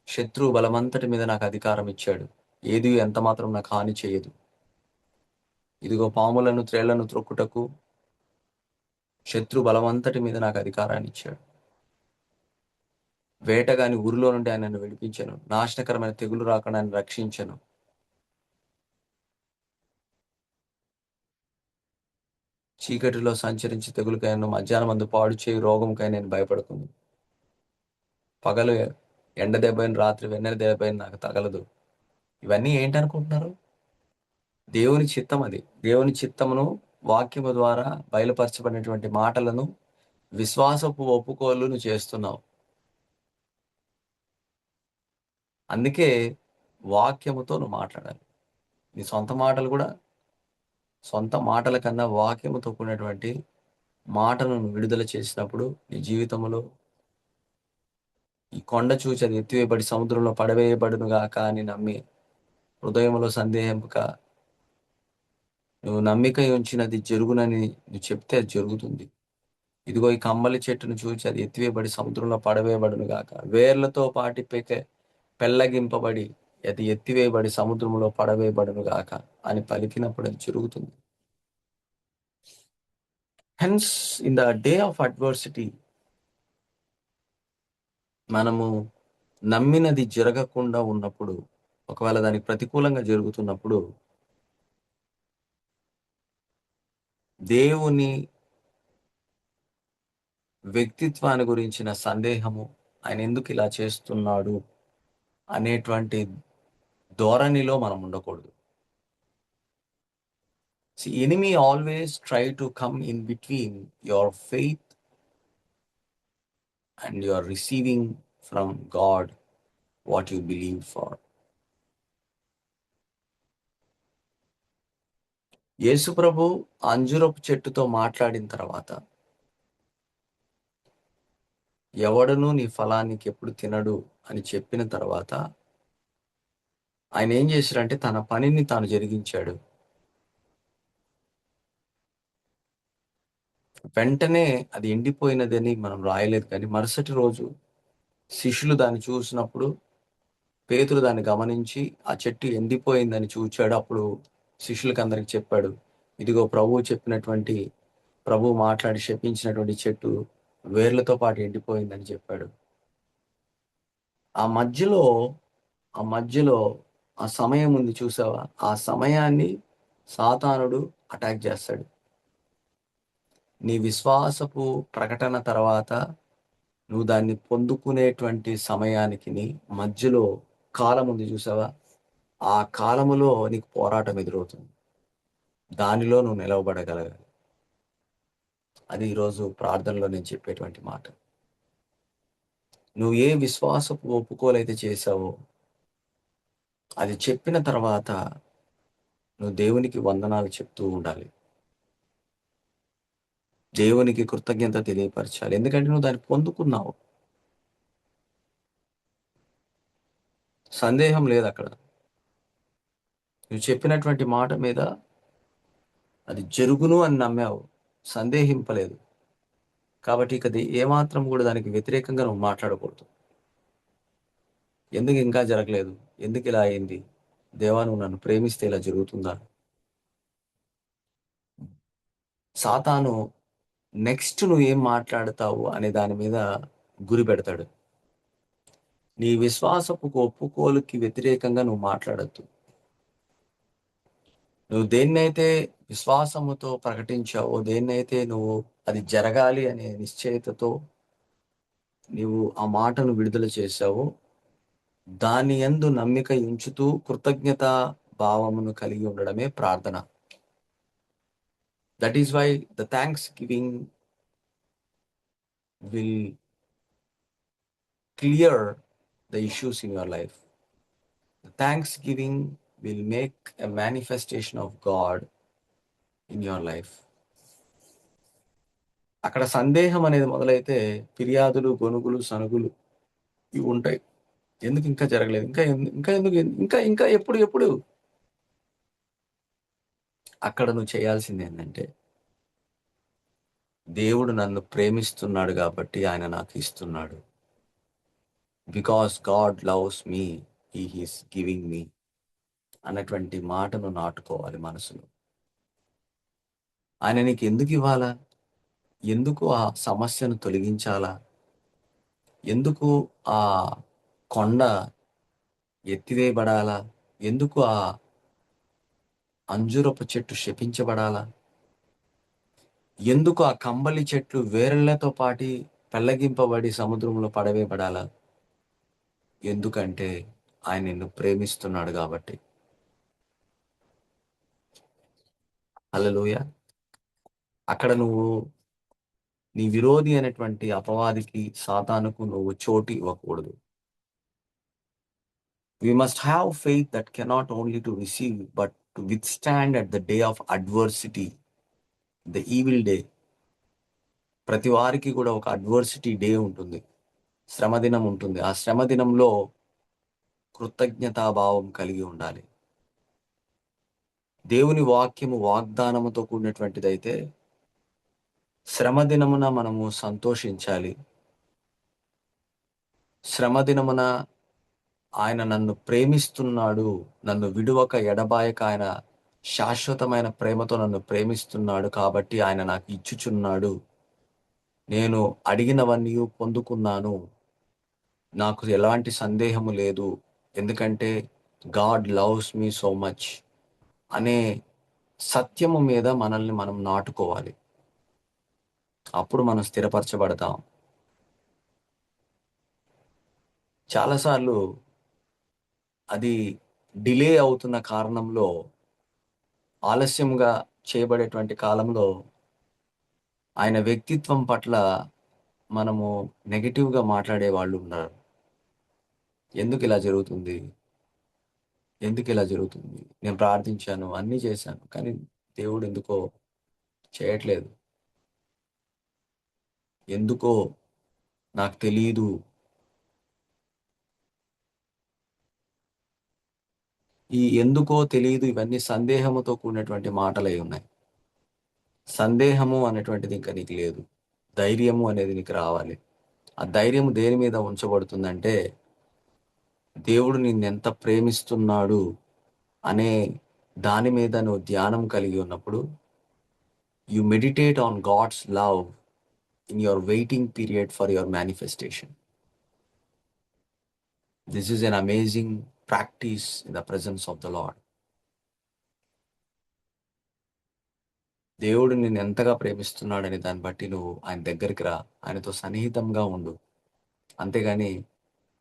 శత్రువు బలమంతటి మీద నాకు అధికారం ఇచ్చాడు. ఏది ఎంత మాత్రం నాకు హాని చేయదు. ఇదిగో పాములను త్రేళ్లను త్రొక్కుటకు శత్రు బలమంతటి మీద నాకు అధికారాన్ని ఇచ్చాడు. వేటగాని ఊరిలో నుండి ఆయన నన్ను విడిపించను. నాశనకరమైన తెగులు రాకుండా ఆయన రక్షించను. చీకటిలో సంచరించి తెగులుకైనా, మధ్యాహ్నం అందు పాడు చేయి రోగంకై నేను భయపడుతుంది. పగలు ఎండ దెబ్బైన, రాత్రి వెన్నెల దెబ్బైన నాకు తగలదు. ఇవన్నీ ఏంటనుకుంటున్నారు? దేవుని చిత్తం. అది దేవుని చిత్తమును వాక్యము ద్వారా బయలుపరచబడినటువంటి మాటలను విశ్వాసపు ఒప్పుకోలు నువ్వు చేస్తున్నావు. అందుకే వాక్యముతో నువ్వు మాట్లాడాలి. నీ సొంత మాటలు కూడా, సొంత మాటల కన్నా వాక్యముతో కూడినటువంటి మాటలను విడుదల చేసినప్పుడు నీ జీవితంలో ఈ కొండ చూచి అది ఎత్తివేయబడి సముద్రంలో పడవేయబడును గాక అని నమ్మి, హృదయంలో సందేహంక నువ్వు నమ్మిక ఉంచినది జరుగునని నువ్వు చెప్తే అది జరుగుతుంది. ఇదిగో ఈ కమ్మలి చెట్టును చూచి అది ఎత్తివేయబడి సముద్రంలో పడవేయబడును గాక, వేర్లతో పాటి పెళ్ళగింపబడి అది ఎత్తివేయబడి సముద్రంలో పడవేయబడును గాక అని పలికినప్పుడు అది జరుగుతుంది. Hence in the day of adversity మనము నమ్మినది జరగకుండా ఉన్నప్పుడు, ఒకవేళ దానికి ప్రతికూలంగా జరుగుతున్నప్పుడు, దేవుని వ్యక్తిత్వాన్ని గురించిన సందేహము, ఆయన ఎందుకు ఇలా చేస్తున్నాడు అనేటువంటి ధోరణిలో మనం ఉండకూడదు. Enemy always try to come in between your faith and your receiving from God what you believe for. యేసు ప్రభు అంజురపు చెట్టుతో మాట్లాడిన తర్వాత, ఎవడును నీ ఫలానికి ఎప్పుడు తినడు అని చెప్పిన తర్వాత, ఆయన ఏం చేశాడంటే తన పనిని తాను జరిగించాడు. వెంటనే అది ఎండిపోయినదని మనం రాయలేదు, కానీ మరుసటి రోజు శిష్యులు దాన్ని చూసినప్పుడు పేతురు దాన్ని గమనించి ఆ చెట్టు ఎండిపోయిందని చూచాడు. అప్పుడు శిష్యులకు అందరికి చెప్పాడు, ఇదిగో ప్రభు మాట్లాడి శపించినటువంటి చెట్టు వేర్లతో పాటు ఎండిపోయిందని చెప్పాడు. ఆ మధ్యలో ఆ సమయం ఉంది చూసావా? ఆ సమయాన్ని సాతానుడు అటాక్ చేస్తాడు. నీ విశ్వాసపు ప్రకటన తర్వాత నువ్వు దాన్ని పొందుకునేటువంటి సమయానికి మధ్యలో కాలం ఉంది చూసావా? ఆ కాలములో నీకు పోరాటం ఎదురవుతుంది. దానిలో నువ్వు నిలవబడగలగాలి. అది ఈరోజు ప్రార్థనలో నేను చెప్పేటువంటి మాట. నువ్వు ఏ విశ్వాసపు ఒప్పుకోలైతే చేశావో అది చెప్పిన తర్వాత నువ్వు దేవునికి వందనాలు చెప్తూ ఉండాలి. దేవునికి కృతజ్ఞత తెలియపరచాలి. ఎందుకంటే నువ్వు దాన్ని పొందుకున్నావు. సందేహం లేదు అక్కడ. నువ్వు చెప్పినటువంటి మాట మీద అది జరుగును అని నమ్మావు, సందేహింపలేదు. కాబట్టి ఇక ఏమాత్రం కూడా దానికి వ్యతిరేకంగా నువ్వు మాట్లాడకూడదు. ఎందుకు ఇంకా జరగలేదు, ఎందుకు ఇలా అయింది, దేవా నువ్వు నన్ను ప్రేమిస్తే ఇలా జరుగుతుందా? సాతాను నెక్స్ట్ నువ్వు ఏం మాట్లాడతావు అనే దాని మీద గురి పెడతాడు. నీ విశ్వాసపు ఒప్పుకోలుకి వ్యతిరేకంగా నువ్వు మాట్లాడద్దు. నువ్వు దేన్నైతే విశ్వాసముతో ప్రకటించావో, దేన్నైతే నువ్వు అది జరగాలి అనే నిశ్చయితతో నీవు ఆ మాటను విడుదల చేశావో, దాని యందు నమ్మిక ఉంచుతూ కృతజ్ఞత భావమును కలిగి ఉండడమే ప్రార్థన. That is why the thanksgiving will clear the issues in your life. The thanksgiving will make a manifestation of God in your life. అక్కడ సందేహం అనేది మొదలైతే ఫిర్యాదులు, గొనుగులు, సనుగులు ఇవి ఉంటాయి. ఎందుకు ఇంకా జరగలేదు, ఇంకా ఎందుకు, ఇంకా ఎప్పుడు ఎప్పుడు? అక్కడ నువ్వు చేయాల్సింది ఏంటంటే, దేవుడు నన్ను ప్రేమిస్తున్నాడు కాబట్టి ఆయన నాకు ఇస్తున్నాడు. Because God loves me, he is giving me అన్నటువంటి మాటను నాటుకోవాలి మనసులో. ఆయన నీకు ఎందుకు ఇవ్వాలా? ఎందుకు ఆ సమస్యను తొలగించాలా? ఎందుకు ఆ కొండ ఎత్తివేయబడాలా? ఎందుకు ఆ అంజూరపు చెట్టు శపించబడాలా? ఎందుకు ఆ కంబలి చెట్లు వేర్లతో పాటి పెళ్లగింపబడి సముద్రంలో పడవేయబడాలా? ఎందుకంటే ఆయన నిన్ను ప్రేమిస్తున్నాడు కాబట్టి. హల్లెలూయా. అక్కడ నువ్వు నీ విరోధి అయినటువంటి అపవాదికి, సాతానుకు నువ్వు చోటు ఇవ్వకూడదు. We must have faith that cannot only to receive but to withstand at the day of adversity, the evil day. ప్రతి వారికి కూడా ఒక అడ్వర్సిటీ డే ఉంటుంది, శ్రమ దినం ఉంటుంది. ఆ శ్రమ దినంలో కృతజ్ఞతాభావం కలిగి ఉండాలి. దేవుని వాక్యము వాగ్దానముతో కూడినటువంటిదైతే శ్రమ దినమున మనము సంతోషించాలి. శ్రమ దినమున ఆయన నన్ను ప్రేమిస్తున్నాడు, నన్ను విడువక ఎడబాయక ఆయన శాశ్వతమైన ప్రేమతో నన్ను ప్రేమిస్తున్నాడు కాబట్టి ఆయన నాకు ఇచ్చుచున్నాడు, నేను అడిగినవన్నీ పొందుకున్నాను, నాకు ఎలాంటి సందేహము లేదు, ఎందుకంటే God loves me so much అనే సత్యము మీద మనల్ని మనం నాటుకోవాలి. అప్పుడు మనం స్థిరపరచబడతాం. చాలాసార్లు అది డిలే అవుతున్న కారణంలో, ఆలస్యంగా చేయబడేటువంటి కాలంలో ఆయన వ్యక్తిత్వం పట్ల మనము నెగెటివ్‌గా మాట్లాడే వాళ్ళు ఉన్నారు. ఎందుకు ఇలా జరుగుతుంది? ఎందుకు ఇలా జరుగుతుంది? నేను ప్రార్థించాను, అన్నీ చేశాను, కానీ దేవుడు ఎందుకో చేయట్లేదు. ఎందుకో నాకు తెలీదు. ఈ ఎందుకో తెలీదు ఇవన్నీ సందేహముతో కూడినటువంటి మాటలై ఉన్నాయి. సందేహము అనేటువంటిది ఇంక నీకు లేదు. ధైర్యము అనేది నీకు రావాలి. ఆ ధైర్యము దేని మీద ఉంచబడుతుందంటే, దేవుడు నిన్నెంత ప్రేమిస్తున్నాడు అనే దాని మీద నువ్వు ధ్యానం కలిగి ఉన్నప్పుడు, you meditate on God's love in your waiting period for your manifestation. This is an amazing practice in the presence of the Lord. దేవుడు నిన్ను ఎంతగా ప్రేమిస్తున్నాడనే దాన్ని బట్టి నువ్వు ఆయన దగ్గరికి రా, ఆయనతో సన్నిహితంగా ఉండు. అంతేగాని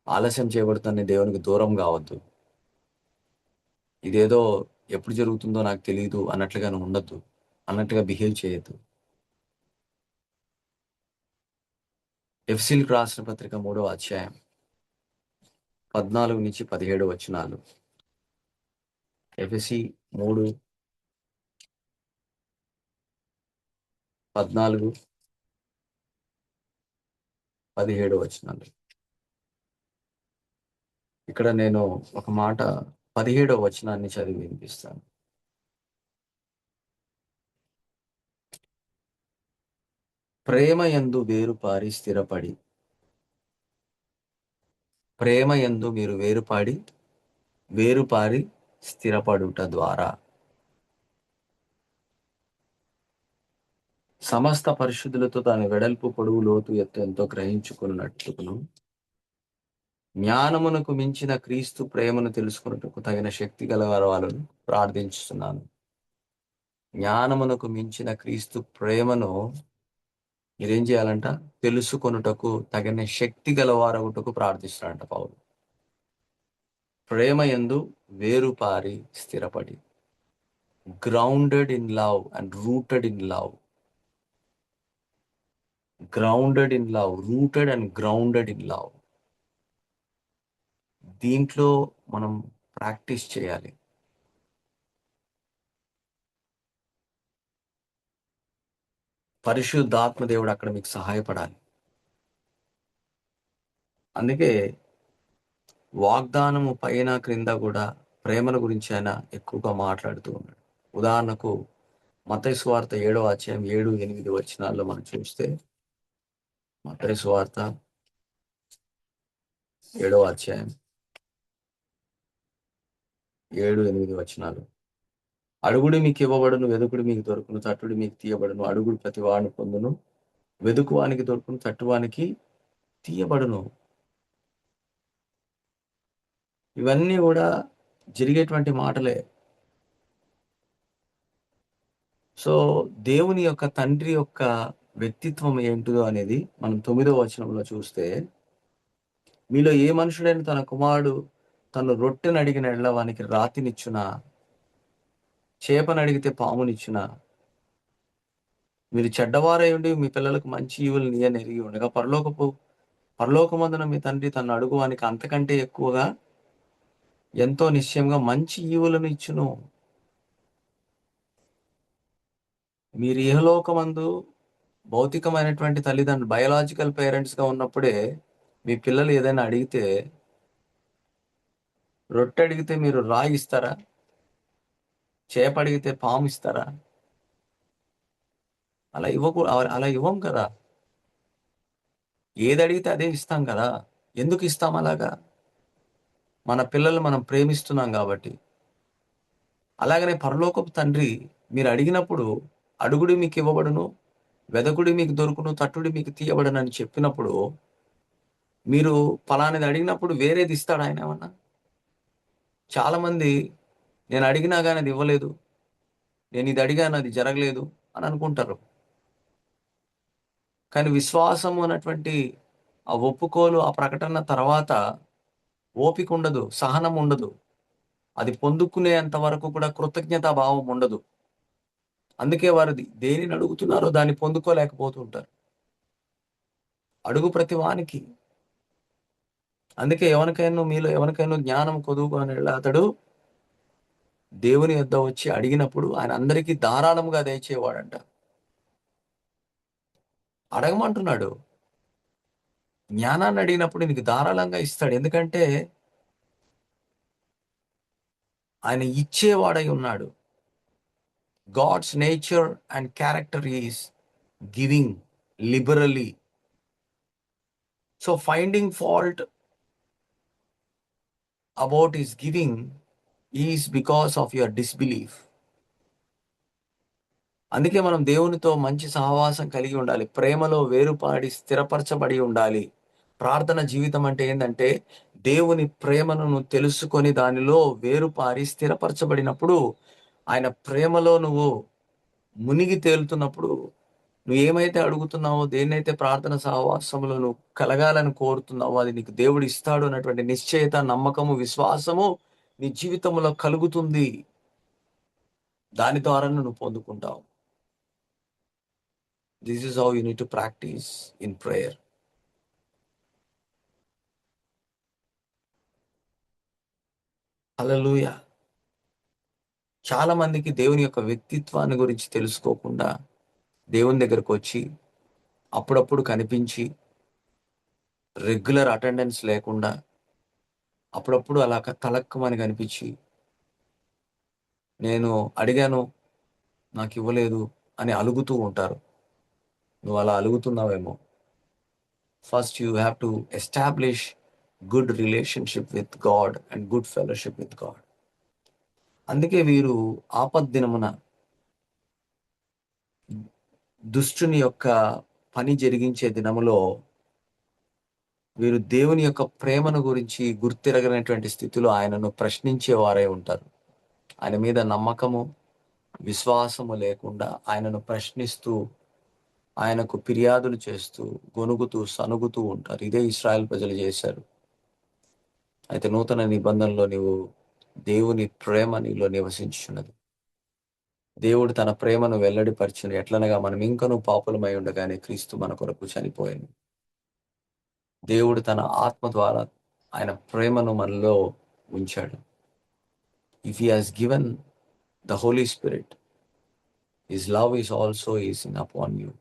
ఆలస్యం చేయబడుతున్న దేవునికి దూరం కావద్దు. ఇదేదో ఎప్పుడు జరుగుతుందో నాకు తెలీదు అన్నట్లుగా నువ్వు ఉండొద్దు, అన్నట్టుగా బిహేవ్ చేయొద్దు. ఎఫెసీయులకు రాసిన పత్రిక 3వ అధ్యాయం 14-17 వచనాలు. ఎఫెసీ 3:14-17 వచనాలు. ఇక్కడ నేను ఒక మాట 17వ వచనాన్ని చదివి వినిపిస్తాను. ప్రేమ యందు వేరుపారి స్థిరపడి. ప్రేమ యందు మీరు వేరుపారి స్థిరపడుట ద్వారా సమస్త పరిశుద్ధులతో తాను వెడల్పు పొడవు లోతు ఎత్తు ఎంతో గ్రహించుకున్నట్టును జ్ఞానమునకు మించిన క్రీస్తు ప్రేమను తెలుసుకున్నట్టుకు తగిన శక్తి గల వాళ్ళను ప్రార్థించుతున్నాను. జ్ఞానమునకు మించిన క్రీస్తు ప్రేమను మీరేం చేయాలంట? తెలుసుకొనుటకు తగిన శక్తి గలవారగుటకు ప్రార్థిస్తున్నారంట పౌలు. ప్రేమ యందు వేరుపారి స్థిరపడి, grounded in love and rooted in love. Grounded in love, rooted and grounded in love. దీంట్లో మనం ప్రాక్టీస్ చేయాలి. పరిశుద్ధాత్మ దేవుడు అక్కడ మీకు సహాయపడాలి. అందుకే వాగ్దానము పైన క్రింద కూడా ప్రేమల గురించి ఆయన ఎక్కువగా మాట్లాడుతూ ఉన్నాడు. ఉదాహరణకు మత్తయి సువార్త 7వ అధ్యాయం 7-8 వచనాల్లో మనం చూస్తే, మత్తయి సువార్త 7వ అధ్యాయం 7-8 వచనాలు. అడుగుడు మీకు ఇవ్వబడును, వెదుకుడు మీకు దొరుకును, తట్టుడు మీకు తీయబడును. అడుగుడు ప్రతి వాడిని పొందును, వెదుకువానికి దొరుకును, తట్టువానికి తీయబడును. ఇవన్నీ కూడా జరిగేటువంటి మాటలే. సో దేవుని యొక్క తండ్రి యొక్క వ్యక్తిత్వం ఏంటిదో అనేది మనం 9వ వచనంలో చూస్తే, మీలో ఏ మనుషుడైన తన కుమారుడు తను రొట్టెను అడిగిన ఎడల వానికి రాతినిచ్చునా, చేపను అడిగితే పామునిచ్చునా? మీరు చెడ్డవారై ఉండి మీ పిల్లలకు మంచి ఈవులు ఎరిగి ఉండగా పరలోకమందున మీ తండ్రి తను అడుగువానికి అంతకంటే ఎక్కువగా ఎంతో నిశ్చయంగా మంచి ఈవులను ఇచ్చును. మీరు ఇహలోకమందు భౌతికమైనటువంటి తల్లిదండ్రులు, బయలాజికల్ పేరెంట్స్గా ఉన్నప్పుడే మీ పిల్లలు ఏదైనా అడిగితే, రొట్టె అడిగితే మీరు రాయి ఇస్తారా? చేప అడిగితే పాము ఇస్తారా? అలా ఇవ్వం కదా. ఏది అడిగితే అదే ఇస్తాం కదా. ఎందుకు ఇస్తాం అలాగా? మన పిల్లలు మనం ప్రేమిస్తున్నాం కాబట్టి. అలాగనే పరలోకపు తండ్రి మీరు అడిగినప్పుడు, అడుగుడి మీకు ఇవ్వబడును, వెదకుడి మీకు దొరుకును, తట్టుడి మీకు తీయబడును అని చెప్పినప్పుడు, మీరు ఫలానిది అడిగినప్పుడు వేరేది ఇస్తాడు ఆయన ఏమన్నా? చాలా మంది నేను అడిగినా కానీ అది ఇవ్వలేదు, నేను ఇది అడిగాను అది జరగలేదు అని అనుకుంటారు. కానీ విశ్వాసము అన్నటువంటి ఆ ఒప్పుకోలు, ఆ ప్రకటన తర్వాత ఓపిక ఉండదు, సహనం ఉండదు. అది పొందుకునేంత వరకు కూడా కృతజ్ఞతా భావం ఉండదు. అందుకే వారు దేనిని అడుగుతున్నారో దాన్ని పొందుకోలేకపోతుంటారు. అడుగు ప్రతి వానికి. అందుకే మీలో ఎవరికైనా జ్ఞానం కొదువు అని అతడు దేవుని యొద్ద వచ్చి అడిగినప్పుడు ఆయన అందరికీ ధారాళముగా దయచేవాడంట. అడగమంటున్నాడు. జ్ఞానాన్ని అడిగినప్పుడు నీకు ధారాళంగా ఇస్తాడు. ఎందుకంటే ఆయన ఇచ్చేవాడై ఉన్నాడు. God's nature and character is giving liberally. So finding fault about his giving is because of your disbelief. అందుకే మనం దేవునితో మంచి సహవాసం కలిగి ఉండాలి. ప్రేమలో వేరుపాడి స్థిరపరచబడి ఉండాలి. ప్రార్థన జీవితం అంటే ఏంటంటే, దేవుని ప్రేమను తెలుసుకొని దానిలో వేరుపారి స్థిరపరచబడినప్పుడు, ఆయన ప్రేమలో నువ్వు మునిగి తేలుతున్నప్పుడు, నువ్వు ఏమైతే అడుగుతున్నావో, దేన్నైతే ప్రార్థన సహవాసంలో నువ్వు కలగాలని కోరుతున్నావో అది నీకు దేవుడు ఇస్తాడు అన్నటువంటి నిశ్చయత, నమ్మకము, విశ్వాసము నీ జీవితంలో కలుగుతుంది. దాని ద్వారా నువ్వు పొందుకుంటావు. This is how you need to practise in prayer. Hallelujah. చాలా మందికి దేవుని యొక్క వ్యక్తిత్వాన్ని గురించి తెలుసుకోకుండా దేవుని దగ్గరకు వచ్చి అప్పుడప్పుడు కనిపించి రెగ్యులర్ అటెండెన్స్ లేకుండా అప్పుడప్పుడు అలా తలక్కుమని కనిపించి, నేను అడిగాను నాకు ఇవ్వలేదు అని అలుగుతూ ఉంటారు. నువ్వు అలా అలుగుతున్నావేమో. First you have to establish good relationship with God and good fellowship with God. అందుకే వీరు ఆపద్దినమున దుష్టుని యొక్క పని జరిగించే దినములో వీరు దేవుని యొక్క ప్రేమను గురించి గుర్తిరగనటువంటి స్థితిలో ఆయనను ప్రశ్నించేవారై ఉంటారు. ఆయన మీద నమ్మకము, విశ్వాసము లేకుండా ఆయనను ప్రశ్నిస్తూ, ఆయనకు ఫిర్యాదులు చేస్తూ, గొణుగుతూ, సణుగుతూ ఉంటారు. ఇదే ఇశ్రాయేల్ ప్రజలు చేశారు. అయితే నూతన నిబంధనలో నీవు దేవుని ప్రేమ నీలో నివసించుచున్నది. దేవుడు తన ప్రేమను వెల్లడిపరిచిన ఎట్లనగా మనం ఇంకనూ పాపులమై ఉండగానే క్రీస్తు మన కొరకు చనిపోయాను. దేవుడు తన ఆత్మ ద్వారా ఆయన ప్రేమను మనలో ఉంచాడు. If he has given the Holy Spirit, his love is also is in upon you.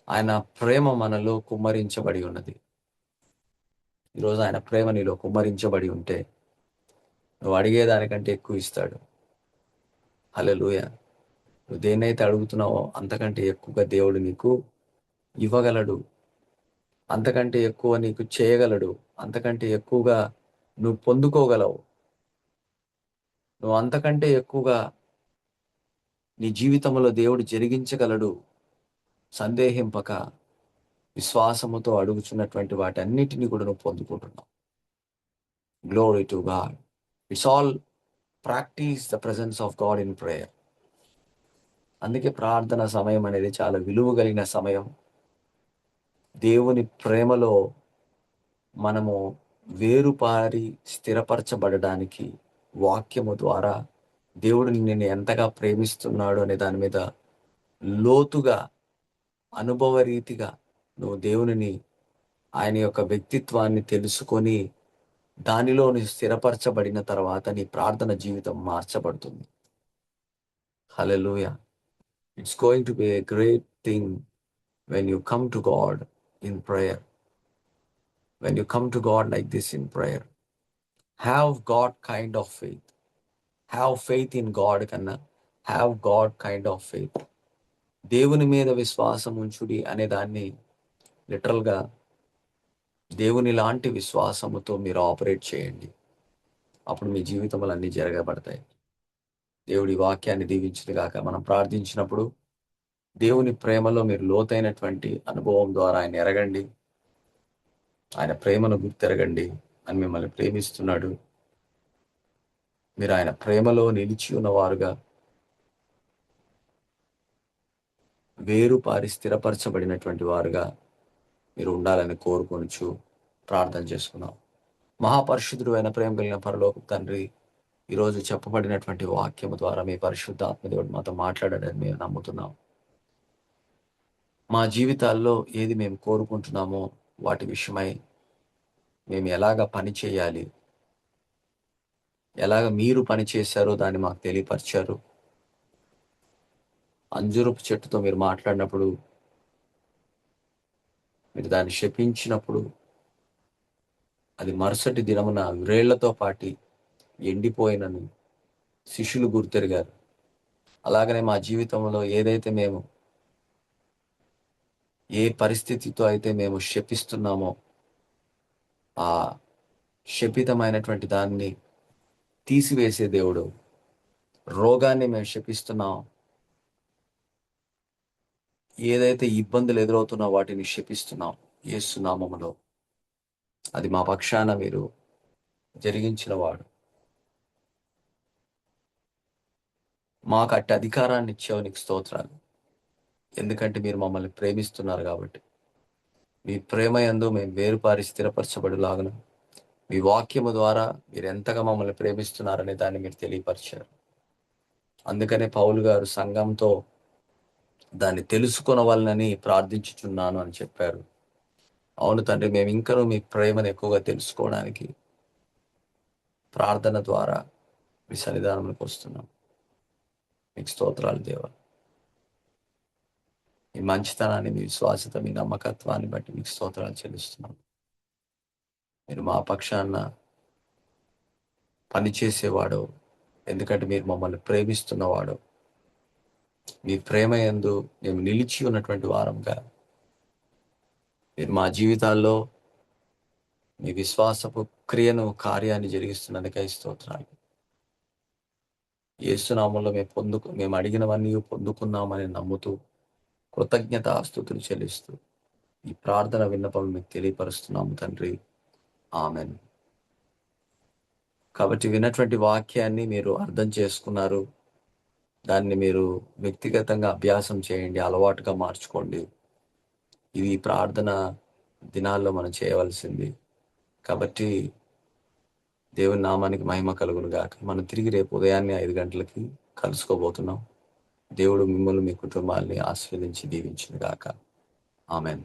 ఆయన ప్రేమ మనలో కుమ్మరించబడి ఉన్నది. ఈరోజు ఆయన ప్రేమ నీలో కుమ్మరించబడి ఉంటే నువ్వు అడిగేదానికంటే ఎక్కువ ఇస్తాడు. హల్లెలూయా. నువ్వు దేన్నైతే అడుగుతున్నావో అంతకంటే ఎక్కువగా దేవుడు నీకు ఇవ్వగలడు. అంతకంటే ఎక్కువ నీకు చేయగలడు. అంతకంటే ఎక్కువగా నువ్వు పొందుకోగలవు. నువ్వు అంతకంటే ఎక్కువగా నీ జీవితంలో దేవుడు జరిగించగలడు. సందేహింపక విశ్వాసముతో అడుగుచున్నటువంటి వాటన్నిటిని కూడా నువ్వు పొందుకుంటున్నావు. Glory to God. It's all practise the presence of God in prayer. అందుకే ప్రార్థన సమయం అనేది చాలా విలువ కలిగిన సమయం. దేవుని ప్రేమలో మనము వేరుపారి స్థిరపరచబడడానికి వాక్యము ద్వారా దేవుడు నిన్ను ఎంతగా ప్రేమిస్తున్నాడు అనే దాని మీద లోతుగా అనుభవరీతిగా నువ్వు దేవునిని, ఆయన యొక్క వ్యక్తిత్వాన్ని తెలుసుకొని దానిలో నీ స్థిరపరచబడిన తర్వాత నీ ప్రార్థన జీవితం మార్చబడుతుంది. Hallelujah. It's going to be a great thing when you come to God in prayer. When you come to God like this in prayer, have God kind of faith. Have faith in God కన్నా have God kind of faith. దేవుని మీద విశ్వాసం ఉంచుడి అనే దాన్ని లిటరల్గా దేవుని లాంటి విశ్వాసముతో మీరు ఆపరేట్ చేయండి. అప్పుడు మీ జీవితంలో అన్నీ జరగబడతాయి. దేవుడి వాక్యాన్ని దీవించును గాక. మనం ప్రార్థించినప్పుడు దేవుని ప్రేమలో మీరు లోతైనటువంటి అనుభవం ద్వారా ఆయన ఎరగండి. ఆయన ప్రేమను గుర్తెరగండి. అని మిమ్మల్ని ప్రేమిస్తున్నాడు. మీరు ఆయన ప్రేమలో నిలిచి ఉన్నవారుగా, వేరుపారి స్థిరపరచబడినటువంటి వారుగా మీరు ఉండాలని కోరుకొనుచు ప్రార్థన చేసుకున్నాం. మహాపరిశుద్ధుడు అయిన ప్రేమ కలిగిన పరలోక తండ్రి, ఈరోజు చెప్పబడినటువంటి వాక్యము ద్వారా మీ పరిశుద్ధ ఆత్మదేవుడు మాతో మాట్లాడాడని మేము నమ్ముతున్నాం. మా జీవితాల్లో ఏది మేము కోరుకుంటున్నామో వాటి విషయమై మేము ఎలాగ పని చేయాలి, ఎలాగ మీరు పని చేశారో దాన్ని మాకు తెలియపరిచారు. అంజూరపు చెట్టుతో మీరు మాట్లాడినప్పుడు, మీరు దాన్ని శపించినప్పుడు అది మరుసటి దినమున వ్రేళ్లతో పాటి ఎండిపోయినని శిష్యులు గుర్తెరిగారు. అలాగనే మా జీవితంలో ఏదైతే మేము ఏ పరిస్థితితో అయితే మేము శపిస్తున్నామో ఆ శపితమైనటువంటి దాన్ని తీసివేసే దేవుడు. రోగాన్ని మేము శపిస్తున్నాం, ఏదైతే ఇబ్బందులు ఎదురవుతున్నా వాటిని శపిస్తున్నాం యేసు నామములో. అది మా పక్షాన మీరు జరిగించిన వాడు. మాకు అట్టి అధికారాన్ని ఇచ్చావు, నీకు స్తోత్రాలు. ఎందుకంటే మీరు మమ్మల్ని ప్రేమిస్తున్నారు కాబట్టి. మీ ప్రేమ యందు మేము వేరుపారి స్థిరపరచబడులాగున మీ వాక్యము ద్వారా మీరు ఎంతగా మమ్మల్ని ప్రేమిస్తున్నారనే దాన్ని మీరు తెలియపరిచారు. అందుకనే పౌలు గారు సంఘంతో దాన్ని తెలుసుకొనవలనని ప్రార్థించుచున్నాను అని చెప్పారు. అవును తండ్రి, మేము ఇంకనూ మీ ప్రేమను ఎక్కువగా తెలుసుకోవడానికి ప్రార్థన ద్వారా మీ సన్నిధానంలోకి వస్తున్నాం. మీకు స్తోత్రాలు దేవా. మీ మంచితనాన్ని, మీ విశ్వాసత, మీ నమ్మకత్వాన్ని బట్టి మీకు స్తోత్రాలు చెల్లిస్తున్నాం. మీరు మా పక్షాన పనిచేసేవాడు, ఎందుకంటే మీరు మమ్మల్ని ప్రేమిస్తున్నవాడు. మీ ప్రేమ యందు మేము నిలిచి ఉన్నటువంటి వారంగా మీరు మా జీవితాల్లో మీ విశ్వాసపు క్రియను కార్యాన్ని జరిగిస్తున్నందుకై స్తోత్రాలు. యేసునామంలో మేము అడిగినవన్నీ పొందుకున్నామని నమ్ముతూ కృతజ్ఞతాస్తుతులు చెల్లిస్తూ ఈ ప్రార్థన విన్నపం మీకు తెలియపరుస్తున్నాము తండ్రి. ఆమెన్. కాబట్టి విన్నటువంటి వాక్యాన్ని మీరు అర్థం చేసుకున్నారు. దాన్ని మీరు వ్యక్తిగతంగా అభ్యాసం చేయండి, అలవాటుగా మార్చుకోండి. ఇది ప్రార్థన దినాల్లో మనం చేయవలసింది. కాబట్టి దేవుని నామానికి మహిమ కలుగును గాక. మనం తిరిగి రేపు ఉదయాన్నే 5 గంటలకి కలుసుకోబోతున్నాం. దేవుడు మిమ్మల్ని మీ కుటుంబాన్ని ఆశీర్వదించి దీవించును గాక. ఆమెన్.